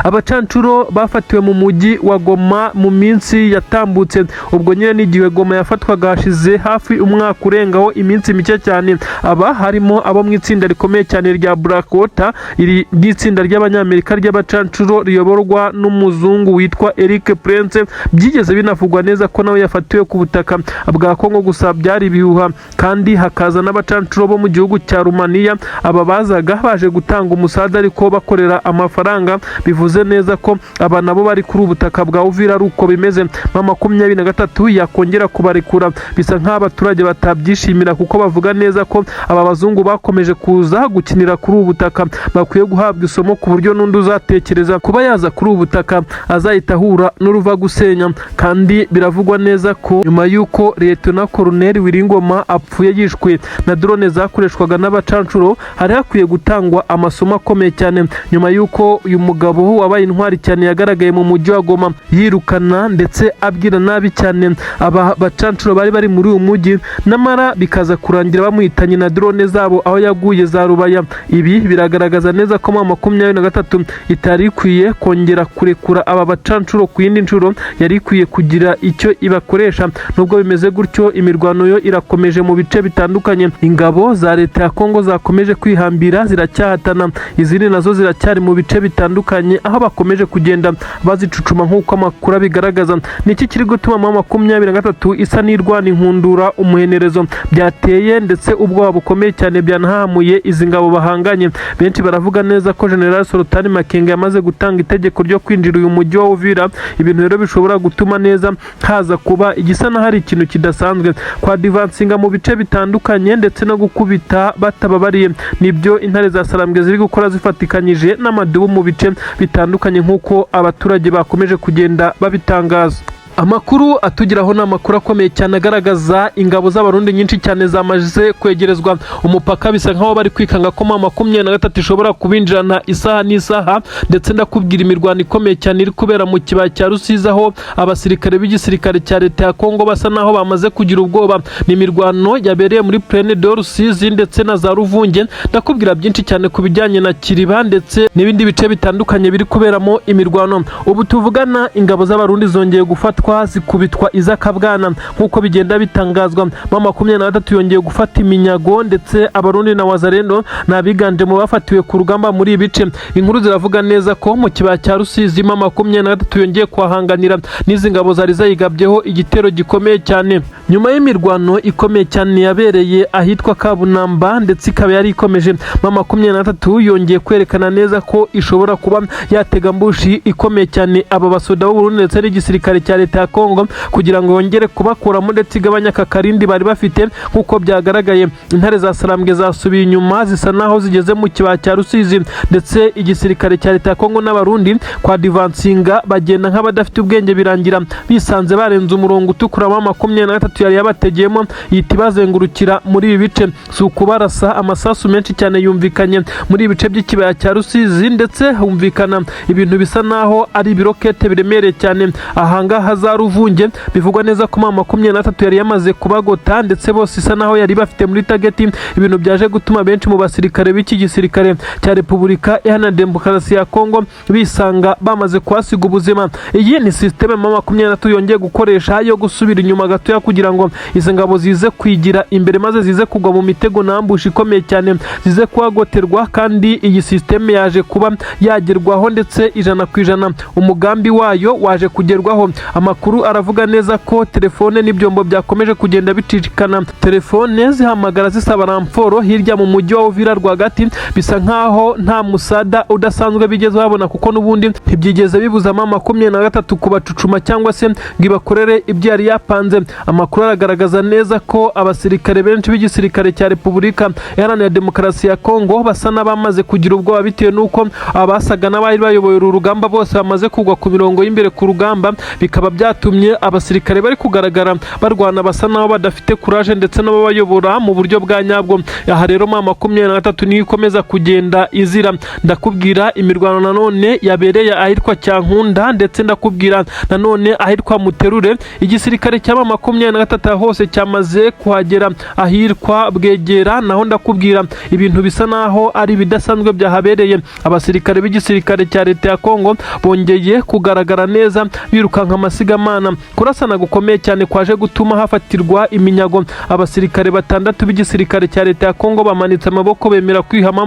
S1: Abacancuro bafatiwe mu mujyi wa Goma mu minsi yatambutse, ubwo nyine n'igihe Goma yafatwaga hashize hafi umwaka urengaho iminsi mike cyane. Aba harimo abo mu itsinda rikomeye cyane rya Blackwater, iri ry'itsinda ry'abanyamerika ry'abacancuro riyoborwa n'umuzungu witwa Eric Prince. Byigeze binavugwa neza ko nawe yafatiwe ku butaka bwa Kongo, gusa byari ibihuha. Kandi hakaza n'abacancuro bo mu gihugu cya Rumaniya, aba bazaga baje gutanga umusaada ariko bakorera amafaranga. Bivuze neza ko aba nabo bari kuri ubutaka bwa Uvira ari uko bimeze. M23 yakongera kubarekura, bisa nk'abaturage batabyishimira kuko bavuga neza ko aba bazungu bakomeje kuza gukinira kuri ubutaka, bakwiye guhabwa isomo ku buryo n'undi uzatekereza kuba yaza kuri ubutaka azahita ahura n'uruva gusenya. Kandi biravugwa neza ko nyuma y'uko Lieutenant Colonel Wiringoma apfuye yishwe na drone zakoreshwaga n'abacancuro, hari hakwiye gutangwa amasomo akomeye cyane, nyuma y'uko uyu mugabo wabaye intwari cyane yagaragaye mu mujyi wa Goma yirukana ndetse abwira nabi cyane aba bacancuro bari muri uyu mujyi, namara bikaza kurangira bamuhitanye na drone zabo aho yaguye za Rubaya. Ibi biragaragaza neza ko M23 itari ikwiye kongera kurekura aba bacancuro ku yindi nshuro, yari ikwiye kugira icyo ibakoresha. Nubwo bimeze gutyo, imirwano yo irakomeje mu bice bitandukanye. Ingabo za leta ya Kongo zakomeje kwihambira, ziracyahatana, izindi nazo ziracyari mu bice bitandukanye aho bakomeje kugenda bazicucuma nk'uko amakuru abigaragaza. Niki kiri gutuma M23 isa n'irwana inkundura umuhenerezo byateye ndetse ubwoba bukomeye cyane byanahamuye izi ngabo bahanganye. Benshi baravuga neza ko General Sultan Makenga yamaze gutanga itegeko ryo kwinjira uyu mujyi wa Uvira. Ibintu rero bishobora gutuma neza haza kuba igisa na hari ikintu kidasanzwe kwa divansinga mu bice bitandukanye ndetse no gukubita batababariye. Nibyo intare za Sarambwe ziri gukora zifatikanyije n'amadubu mu bice bitandukanye nk'uko abaturage bakomeje kugenda babitangaza. Amakuru atugeraho ni amakuru akomeye cyane agaragaza ingabo z'abarundi nyinshi cyane zamaze kwegerezwa umupaka. Bisa nkaho bari kwikanga ko M23 ishobora kubinjirana isaha n'isaha, ndetse ndakubwira imirwano ikomeye cyane iri kubera mu kibaya cya Rusizi aho abasirikare b'igisirikare cya leta ya Kongo basa naho bamaze kugira ubwoba. Ni imirwano yabereye muri Plaine de Rusizi ndetse na za Ruvunge. Ndakubwira byinshi cyane ku bijyanye na Kiriba ndetse n'ibindi bice bitandukanye biri kuberamo imirwano. Ubu tuvugana ingabo z'abarundi zongeye gufatwa zikubitwa izakabwana nk'uko bigenda bitangazwa. M23 yongeye gufata iminyago, ndetse abarundi na Wazalendo nabiganje mu bafatiwe ku rugamba muri ibice. Inkuru ziravuga neza ko mu kibaya cya Rusizi M23 yongeye kwahanganira n'izi ngabo zari zayigabyeho igitero gikomeye cyane. Nyuma y'imirwano ikomeye cyane yabereye ahitwa Kabunamba ndetse ikaba yari ikomeje, M23 yongeye kwerekana neza ko ishobora kuba yatega mbushi ikomeye cyane aba basoda b'Uburundi ndetse n'igisirikare cya leta ya Kongo kugira ngo yongere kubakuramo ndetse igabanya kakarindi bari bafite. Nk'uko byagaragaye, intare za Sarambwe zasubiye inyuma zisa naho zigeze mu kibaya cya Rusizi, ndetse igisirikare cya leta ya Kongo n'abarundi kwa divansinga bagenda nk'abadafite ubwenge, birangira bisanze barenze umurongo utukura M23 yari yabategeyemo yita bazengurukira muri ibi bice. Si ukubarasa, amasasu menshi cyane yumvikanye muri ibi bice by'ikibaya cya Rusizi, ndetse humvikana ibintu bisa naho ari ibirokete biremereye cyane ahangaha za Ruvunge. Bivugwa neza ko M23 yari yamaze kubagota, ndetse bose isa naho yari bafite muri target. Ibintu byaje gutuma benshi mu basirikare b'iki gisirikare cya Repubulika Iharanira Demokarasi ya Kongo bisanga bamaze kuhasiga ubuzima. Iyi ni systeme M23 yongeye gukoresha yo gusubira inyuma gatoya kugira ngo izi ngabo zize kwigira imbere maze zize kugwa mu mitego n'ambushi ikomeye cyane, zize kuhagoterwa. Kandi iyi systeme yaje kuba yagerwaho ndetse 100% umugambi wayo waje kugerwaho. amakuru aravuga neza ko telefone n'ibyombo byakomeje kugenda bicicikana, telefone zihamagara zisaba ramforo hirya mu mujyi wa Uvira rwagati, bisa nkaho nta musada udasanzwe bigeze babona kuko n'ubundi ntibyigeze bibuza mama 23 kubacucuma cyangwa se ngibakorere ibyo yari yapanze. Amakuru aragaragaza neza ko abasirikare benshi b'igisirikare cya Repubulika Iharanira Demokarasi ya Kongo basa n'abamaze kugira ubwoba bitewe nuko abasaga n'abari bayoboye uru rugamba bose bamaze kugwa ku mirongo y'imbere ku rugamba, bikaba byatumye abasirikare bari kugaragara barwana basa naho badafite courage ndetse nabo bayobora mu buryo bwa nyabwo. Aha rero mama 23 niyo ikomeza kugenda izira. Ndakubwira imirwano nanone yabereye ahitwa Cyankunda ndetse ndakubwira nanone ahitwa Muterure. Igisirikare cya mama 23 hose cyamaze kuhagera ahitwa Bwegera, naho ndakubwira ibintu bisa naho ari bidasanzwe byahabereye. Abasirikare b'igisirikare cya leta ya Kongo bongeye kugaragara neza birukanka amasigamana. Kurasana gukomeye cyane kwaje gutuma hafatirwa iminyago. Abasirikare 6 b'igisirikare cya leta ya Kongo bamanitse amaboko bemera kwihama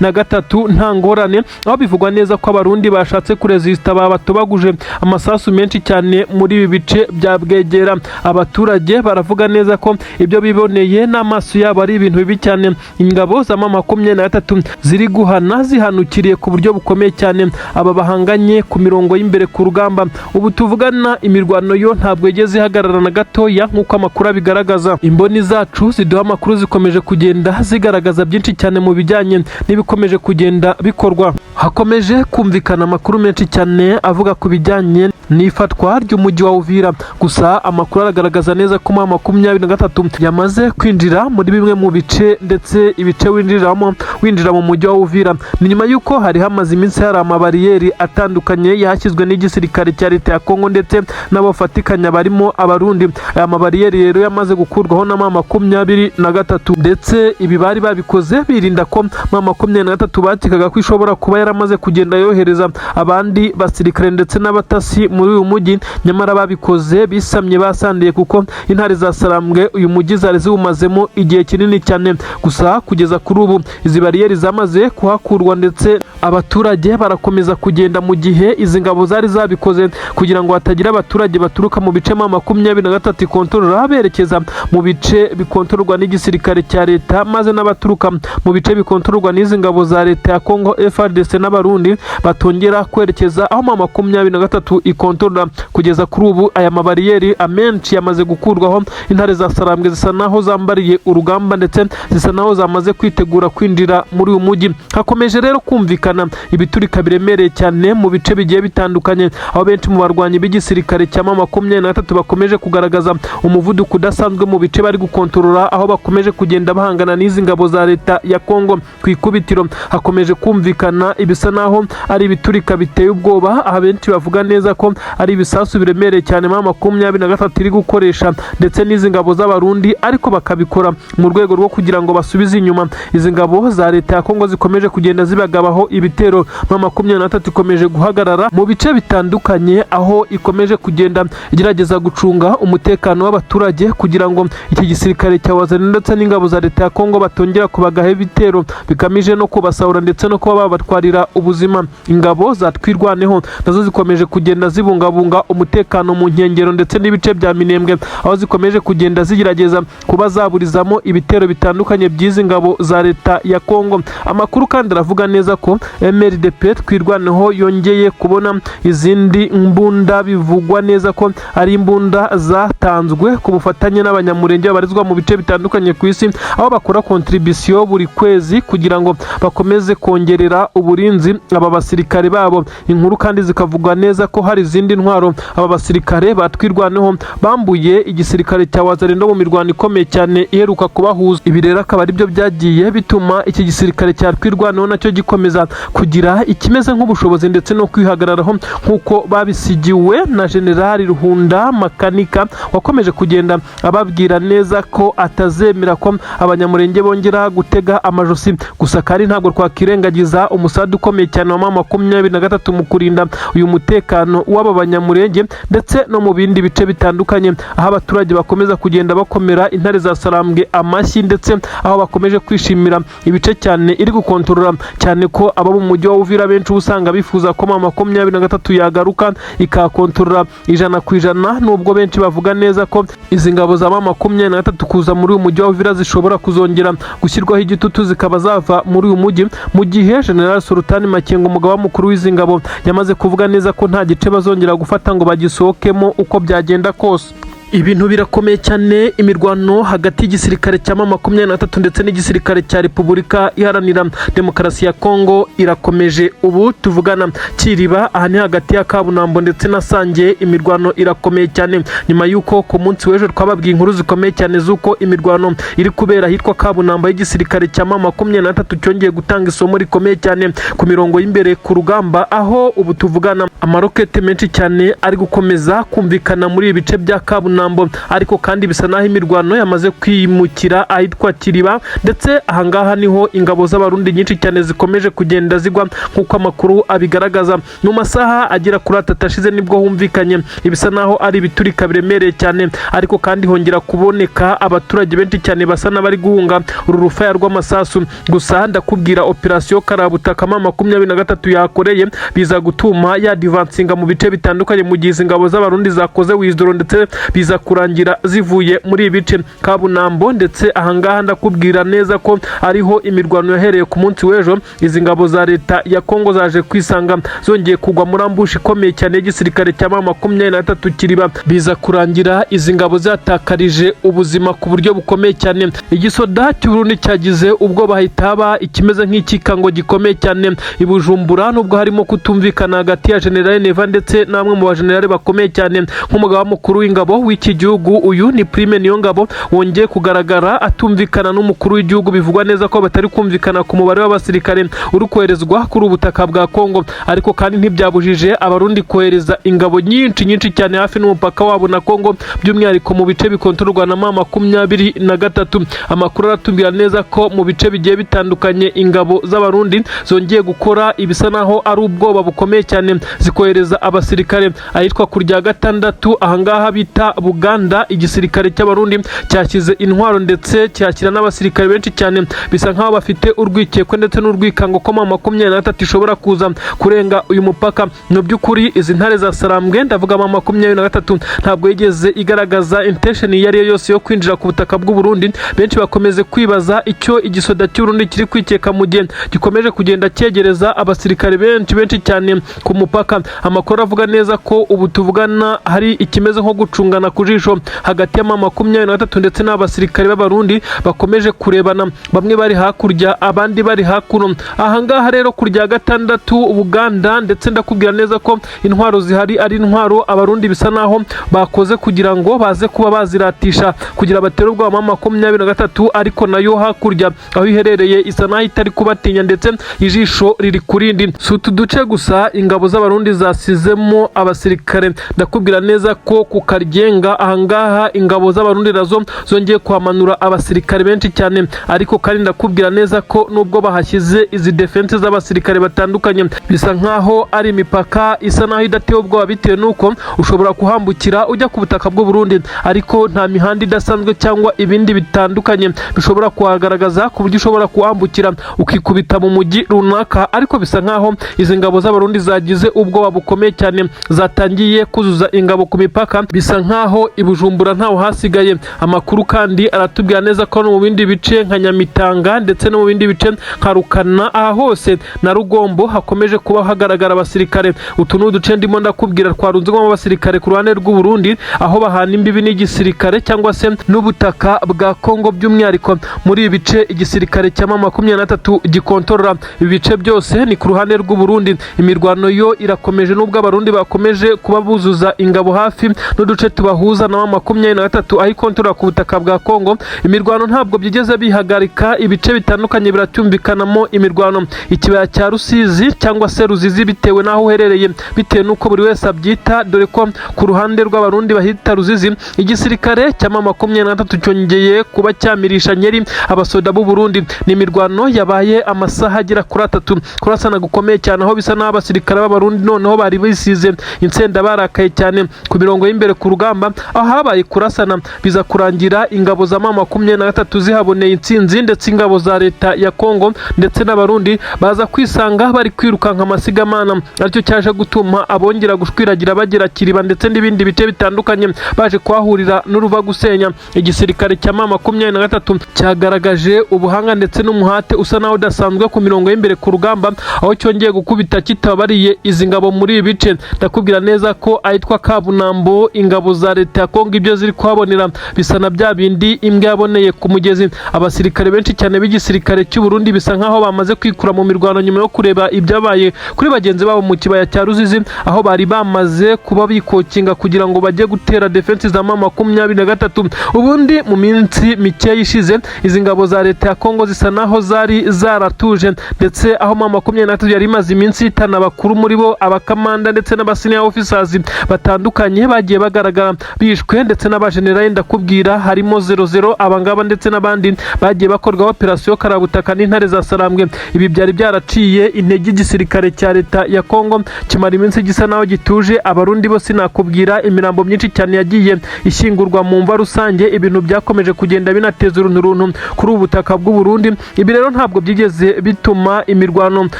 S1: 23 nta ngorane, aho bivugwa neza ko abarundi bashatse kuresista babatobaguje amasasu menshi cyane muri ibi bice bya Bwegera. Abaturage baravuga neza ko ibyo biboneye n'amaso yabo ari ibintu bibi cyane. Ingabo za mama 23 ziri guhana zihanukiriye ku buryo bukomeye cyane aba bahanganye ku mirongo y'imbere ku rugamba. Ubu tuvugana imirwano yo ntabwo igeze ihagarara na gatoya nk'uko amakuru abigaragaza. Imboni zacu ziduha amakuru zikomeje kugenda zigaragaza byinshi cyane mu bijyanye n'ibikomeje kugenda bikorwa. Hakomeje kumvikana amakuru menshi cyane avuga ku bijyanye n'ifatwa ry'umujyi wa Uvira. Gusa amakuru aragaragaza neza ko mama 23 yamaze kwinjira muri bimwe mu bice ndetse ibice winjira mu mujyi wa Uvira. Ni nyuma yuko hari hamaze iminsi hari amabariyeri atandukanye yashyizwe n'igisirikare cya leta ya Kongo ndetse n'abafatikanya barimo abarundi. Aya mabariyeri rero yamaze gukurwaho na mama 23 ndetse ibi bari babikoze birinda ko mama 23 batikaga ko ishobora kuba yaramaze kugenda yohereza abandi basirikare ndetse n'abatasi muri uyu mujyi. Nyamara babikoze bisamye basandiye kuko intare za Sarambwe uyu mujyi zari ziwumazemo igihe kinini cyane. Gusa kugeza kuri ubu izi bariyeri zamaze kuhakurwa ndetse abaturage barakomeza kugenda mu gihe izi ngabo zari zabikoze kugira ngo hatagira abaturage baturuka mu bice mama 23 ikontorora berekeza mu bice bikontororwa n'igisirikare cya leta, maze n'abaturuka mu bice bikontororwa n'izi ngabo za leta ya Kongo FARDC n'abarundi batongera kwerekeza aho mama 23 ikontorora. Kugeza kuri ubu aya mabariyeri amenshi yamaze gukurwaho. Intare za Sarambwe zisa naho zambariye urugamba ndetse zisa naho zamaze kwitegura kwinjira muri uyu mujyi. Hakomeje rero kumvikana ibiturika biremereye cyane mu bice bigiye bitandukanye, aho benshi mu barwanyi b'igisirikare cya mama 23 bakomeje kugaragaza umuvuduko udasanzwe mu bice bari gukontorora, aho bakomeje kugenda bahangana n'izi ngabo za leta ya Kongo. Ku ikubitiro hakomeje kumvikana ibisa naho ari ibiturika biteye ubwoba, aho benshi bavuga neza ko ari ibisasu biremereye cyane mama 23 iri gukoresha ndetse n'izi ngabo z'abarundi, ariko bakabikora mu rwego rwo kugira ngo basubize inyuma izi ngabo za leta ya Kongo zikomeje kugenda zibagabaho ibitero. Mama 23 ikomeje guhagarara mu bice bitandukanye, aho ikomeje kugenda igerageza gucunga umutekano w'abaturage kugira ngo iki gisirikare cya wazana ndetse n'ingabo za leta ya Kongo batongera kubagaho ibitero bikamije no kubasahura ndetse no kuba babatwarira ubuzima. Ingabo za Twirwaneho nazo zikomeje kugenda zibungabunga umutekano mu nkengero ndetse n'ibice bya Minembwe, aho zikomeje kugenda zigerageza kuba zaburizamo ibitero bitandukanye by'izi ngabo za leta ya Kongo. Amakuru kandi aravuga neza ko MRDP Twirwaneho yongeye kubona izindi mbunda, bivugwa neza ko ari imbunda zatanzwe ku bufatanye n'abanyamurenge babarizwa mu bice bitandukanye ku isi, aho bakora contribution buri kwezi kugira ngo bakomeze kongerera uburinzi aba basirikare babo. Inkuru kandi zikavuga neza ko hari izindi ntwaro aba basirikare batwirwaneho bambuye igisirikare cya Wazalendo mu mirwano ikomeye cyane iheruka kubahuza. Ibi rero akaba ari byo byagiye bituma iki gisirikare cya Twirwaneho nacyo gikomeza kugira ikimeze nk'ubushobozi ndetse no kwihagararaho nk'uko babisigiwe na General Ruhunda Makanika, wakomeje kugenda ababwira neza ko atazemera ko abanyamurenge bongera gutega amajosi. Gusa kandi ntabwo twakirengagiza umusadu ukomeye cyane wa mama 23 mu kurinda uyu mutekano w'aba banyamurenge ndetse no mu bindi bice bitandukanye, aho abaturage bakomeza kugenda bakomera intare za Sarambwe amashyi, ndetse aho bakomeje kwishimira ibice cyane iri gukontorora, cyane ko aba mu mujyi wa Uvira benshi usanga bifuza ko M23 yagaruka ikakontorora 100%, nubwo benshi bavuga neza ko izi ngabo za M23 kuza muri uyu mujyi wa Uvira zishobora kuzongera gushyirwaho igitutu zikaba zava muri uyu mujyi, mu gihe General Sultan Makenga umugaba mukuru w'izi ngabo yamaze kuvuga neza ko nta gice bazongera gufata ngo bagisohokemo uko byagenda kose. Ibintu birakomeye cyane, imirwano hagati y'igisirikare cya M23 ndetse n'igisirikare cya Repubulika Iharanira Demokarasi ya Kongo irakomeje. Ubu tuvugana Kiriba, aha ni hagati ya Kabunambo ndetse na Sange, imirwano irakomeye cyane nyuma y'uko ku munsi w'ejo twababwiye inkuru zikomeye cyane z'uko imirwano iri kubera hitwa Kabunambo y'igisirikare cya M23 cyongeye gutanga isomo rikomeye cyane ku mirongo y'imbere ku rugamba, aho ubu tuvugana amarokete menshi cyane ari gukomeza kumvikana muri ibi bice bya Kabunambo, ariko kandi bisa naho imirwano yamaze kwimukira ahitwa Kiriba, ndetse ahangaha niho ingabo z'abarundi nyinshi cyane zikomeje kugenda zigwa nk'uko amakuru abigaragaza. Mu masaha agera kuri 3 ashize nibwo humvikanye ibisa naho ari ibiturika biremereye cyane, ariko kandi hongera kuboneka abaturage benshi cyane basa n'abari guhunga uru rufaya rw'amasasu. Gusa ndakubwira operation Karabutaka M23 yakoreye biza gutuma yadivansinga mu bice bitandukanye, mu gihe ingabo z'abarundi zakoze wizoro ndetse biza kurangira zivuye muri ibice Kabunambo, ndetse ahangaha ndakubwira neza ko ariho imirwano yahereye ku munsi w'ejo. Izi ngabo za leta ya Kongo zaje kwisanga zongeye kugwa muri ambushi ikomeye cyane y'igisirikare cya M23 Kiriba, biza kurangira izi ngabo zatakarije ubuzima ku buryo bukomeye cyane. Igisoda cy'Uburundi cyagize ubwo bahitaba ikimeze nk'ikikango gikomeye cyane i Bujumbura, nubwo harimo kutumvikana hagati ya General Neva ndetse namwe mu bajenerali bakomeye cyane nk'umugaba mukuru w'ingabo w'iki gihugu. Uyu ni Prime Niyongabo wongeye kugaragara atumvikana n'umukuru w'igihugu, bivugwa neza ko batari kumvikana ku mubare w'abasirikare uri koherezwa kuri ubutaka bwa Kongo, ariko kandi ntibyabujije abarundi kohereza ingabo nyinshi cyane hafi n'umupaka wabo na Kongo, by'umwihariko mu bice bikontororwa na M23. Amakuru aratubwira neza ko mu bice bigiye bitandukanye ingabo z'abarundi zongeye gukora ibisa naho ari ubwoba bukomeye cyane, zikohereza abasirikare ahitwa kurya gatandatu, ahangaha bita Buganda. Igisirikare cy'abarundi cyashyize intwaro ndetse cyakira n'abasirikare benshi cyane, bisa nkaho bafite urwikekwe ndetse n'urwikango ko M23 ishobora kuza kurenga uyu mupaka. No by'ukuri izi ntare za Sarambwe, ndavuga M23, ntabwo yigeze igaragaza intention iyo ariyo yose yo kwinjira ku butaka bw'u Burundi. Benshi bakomeze kwibaza icyo igisoda cy'Uburundi kiri kwikeka mu gihe gikomeje kugenda cyegereza abasirikare benshi cyane ku mupaka. Amakuru avuga neza ko ubu tuvugana hari ikimeze nko gucungana ku jisho hagati ya M23 ndetse n'abasirikare b'abarundi bakomeje kurebana, bamwe bari hakurya abandi bari hakuno. Ahangaha rero kurya gatandatu Buganda, ndetse ndakubwira neza ko intwaro zihari ari intwaro abarundi bisa naho bakoze kugira ngo baze kuba baziratisha kugira batere ubwoba M23, ariko nayo hakurya aho iherereye isa naho itari kubatinya ndetse ijisho riri kurindi. Si utu duce gusa ingabo z'abarundi zasizemo abasirikare, ndakubwira neza ko ku Karyenga ahangaha ingabo z'abarundi nazo zongeye kuhamanura abasirikare benshi cyane, ariko kandi ndakubwira neza ko nubwo bahashyize izi defense z'abasirikare batandukanye, bisa nkaho ari imipaka isa naho idatewe ubwoba, bitewe nuko ushobora kuhambukira ujya ku butaka bw'u Burundi, ariko nta mihanda idasanzwe cyangwa ibindi bitandukanye bishobora kuhagaragaza ku buryo ushobora kuhambukira ukikubita mu mujyi runaka. Ariko bisa nkaho izi ngabo z'abarundi zagize ubwoba bukomeye cyane, zatangiye kuzuza ingabo ku mipaka, bisa nkaho i Bujumbura ntaho hasigaye. Amakuru kandi aratubwira neza ko no mu bindi bice nka Nyamitanga ndetse no mu bindi bice nka Rukana, aha hose na Rugombo hakomeje kuba hagaragara abasirikare. Utu ni uduce ndimo ndakubwira twarunzwemo abasirikare ku ruhande rw'u Burundi, aho bahana imbibi n'igisirikare cyangwa se n'ubutaka bwa Kongo, by'umwihariko muri ibi bice igisirikare cya M23 gikontorora. Ibi bice byose ni ku ruhande rw'u Burundi. Imirwano yo irakomeje, nubwo abarundi bakomeje kuba buzuza ingabo hafi n'uduce tubaho ibahuza na M23 aho ikontorora ku butaka bwa Kongo. Imirwano ntabwo byigeze bihagarika, ibice bitandukanye biracyumvikanamo imirwano. Ikibaya cya Rusizi cyangwa se Ruzizi bitewe naho uherereye, bitewe nuko buri wese abyita, dore ko ku ruhande rw'abarundi bahita Ruzizi. Igisirikare cya M23 cyongeye kuba cyamirisha nyeri abasoda b'u Burundi. Ni imirwano yabaye amasaha agera kuri 3, kurasana gukomeye cyane, aho bisa naho abasirikare b'abarundi noneho bari bisize insenda barakaye cyane ku mirongo y'imbere ku rugamba, aho habaye kurasana biza kurangira ingabo za M23 zihaboneye intsinzi, ndetse ingabo za leta ya Kongo ndetse n'abarundi baza kwisanga bari kwirukanka amasigamana, aricyo cyaje gutuma abongera gushwiragira bagera Kiriba ndetse n'ibindi bice bitandukanye baje kwahurira n'uruva gusenya. Igisirikare cya M23 cyagaragaje ubuhanga ndetse n'umuhate usa naho udasanzwe ku mirongo y'imbere ku rugamba, aho cyongeye gukubita kitabariye izi ngabo muri ibi bice. Ndakubwira neza ko ahitwa Kabunambo ingabo za leta ya Kongo ibyo ziri kuhabonera bisa na bya bindi imbwa yaboneye ku mugezi. Abasirikare benshi cyane b'igisirikare cy'u Burundi bisa nkaho bamaze kwikura mu mirwano nyuma yo kureba ibyabaye kuri bagenzi babo mu kibaya cya Ruzizi, aho bari bamaze kuba bikokinga kugira ngo bajye gutera defense za M23. Ubundi mu minsi mike yishize izi ngabo za leta ya Kongo zisa naho zari zaratuje, ndetse aho M23 yari imaze iminsi itana bakuru muri bo abakamanda ndetse n'abasenior officers batandukanye bagiye bagaragara bishwe, ndetse n'abagenerali ndakubwira harimo 00 abangaba ndetse n'abandi bagiye bakorwa operation Karabutaka n'intare za Sarambwe. Ibi byari byaraciye intege igisirikare cya leta ya Kongo kimara iminsi gisa naho gituje. Abarundi bo sinakubwira imirambo myinshi cyane yagiye ishyingurwa mu mva rusange, ibintu byakomeje kugenda binateza urunturuntu kuri ubu butaka bw'u Burundi. Ibi rero ntabwo byigeze bituma imirwano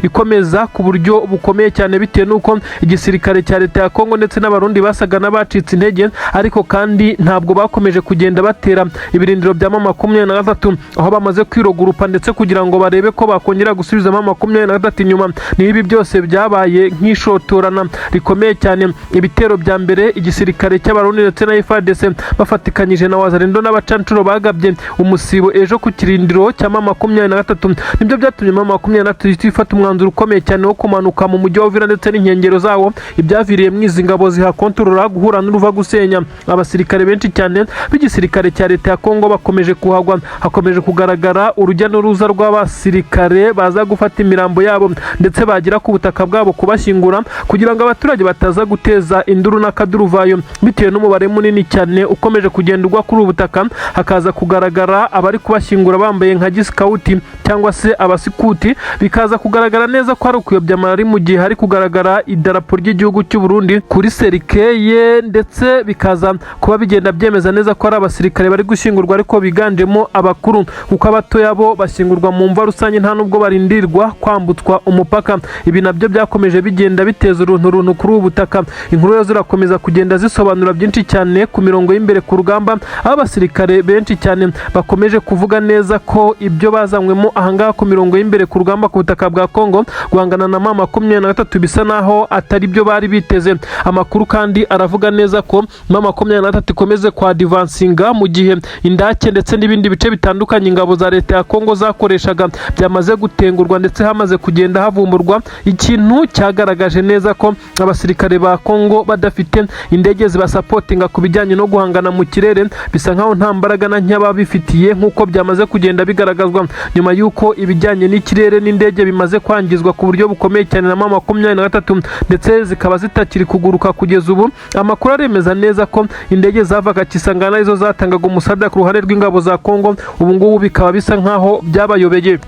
S1: ikomeza ku buryo bukomeye cyane, bitewe nuko igisirikare cya leta ya Kongo ndetse n'abarundi basaga n'abacitse intege, ariko kandi ntabwo bakomeje kugenda batera ibirindiro bya M23 aho bamaze kwirogurupa ndetse kugira ngo barebe ko bakongera gusubiza M23 inyuma. Nibi byose byabaye nk'ishotorana rikomeye cyane. Ibitero bya mbere igisirikare cy'abarundi ndetse na FARDC bafatikanyije na Wazalendo n'abacancuro bagabye umusibo ejo ku kirindiro cya M23, nibyo byatumye M23 ifata umwanzuro ukomeye cyane wo kumanuka mu mujyi wa Uvira ndetse n'inkengero zawo. Ibyaviriye mwizi ngabo zihakontorora guhura n'uruva gusenya. Abasirikare benshi cyane b'igisirikare cya leta ya Kongo bakomeje kuhagwa, hakomeje kugaragara urujya n'uruza rw'abasirikare baza gufata imirambo yabo ndetse bagira ku butaka bwabo kubashyingura, kugira ngo abaturage bataza guteza induru n'akaduruvayo, bitewe n'umubare munini cyane ukomeje kugenda ugwa kuri ubutaka. Hakaza kugaragara abari kubashyingura bambaye nka gisikauti cyangwa se abasikuti, bikaza kugaragara neza ko ari ukuyobya amari mu gihe hari kugaragara idarapo ry'igihugu cy'u Burundi kuri serikeye, ndetse bikaza kuba bigenda byemeza neza ko ari abasirikare bari gushyingurwa, ariko biganjemo abakuru, kuko abatoya bo bashyingurwa mu mva rusange nta nubwo barindirwa kwambutswa umupaka. Ibi nabyo byakomeje bigenda biteza urunturuntu kuri ubu butaka. Inkuru yo zirakomeza kugenda zisobanura byinshi cyane ku mirongo y'imbere ku rugamba, aho abasirikare benshi cyane bakomeje kuvuga neza ko ibyo bazanywemo ahangaha ku mirongo y'imbere ku rugamba ku butaka bwa Kongo guhangana na M23 bisa naho atari byo bari biteze. Amakuru kandi aravuga neza ko M23 ikomeze kwa advancinga mu gihe Indake ndetse n'ibindi bice bitandukanye ingabo za leta ya Kongo zakoreshaga byamaze gutengurwa, ndetse hamaze kugenda havumburwa ikintu cyagaragaje neza ko abasirikare ba Kongo badafite indege zibasapotinga ku bijyanye no guhangana mu kirere, bisa nkaho nta mbaraga na nyaba bifitiye, nk'uko byamaze kugenda bigaragazwa nyuma y'uko ibijyanye n'ikirere n'indege bimaze kwangizwa ku buryo bukomeye cyane na M23, ndetse zikaba zitakiri kuguruka kugeza ubu. Amakuru aremeza neza ko indege zavaga Kisangana izo zatangaga umusada ku ruhande rw'ingabo za Kongo, ubu ngubu bikaba bisa nkaho byabayobeye.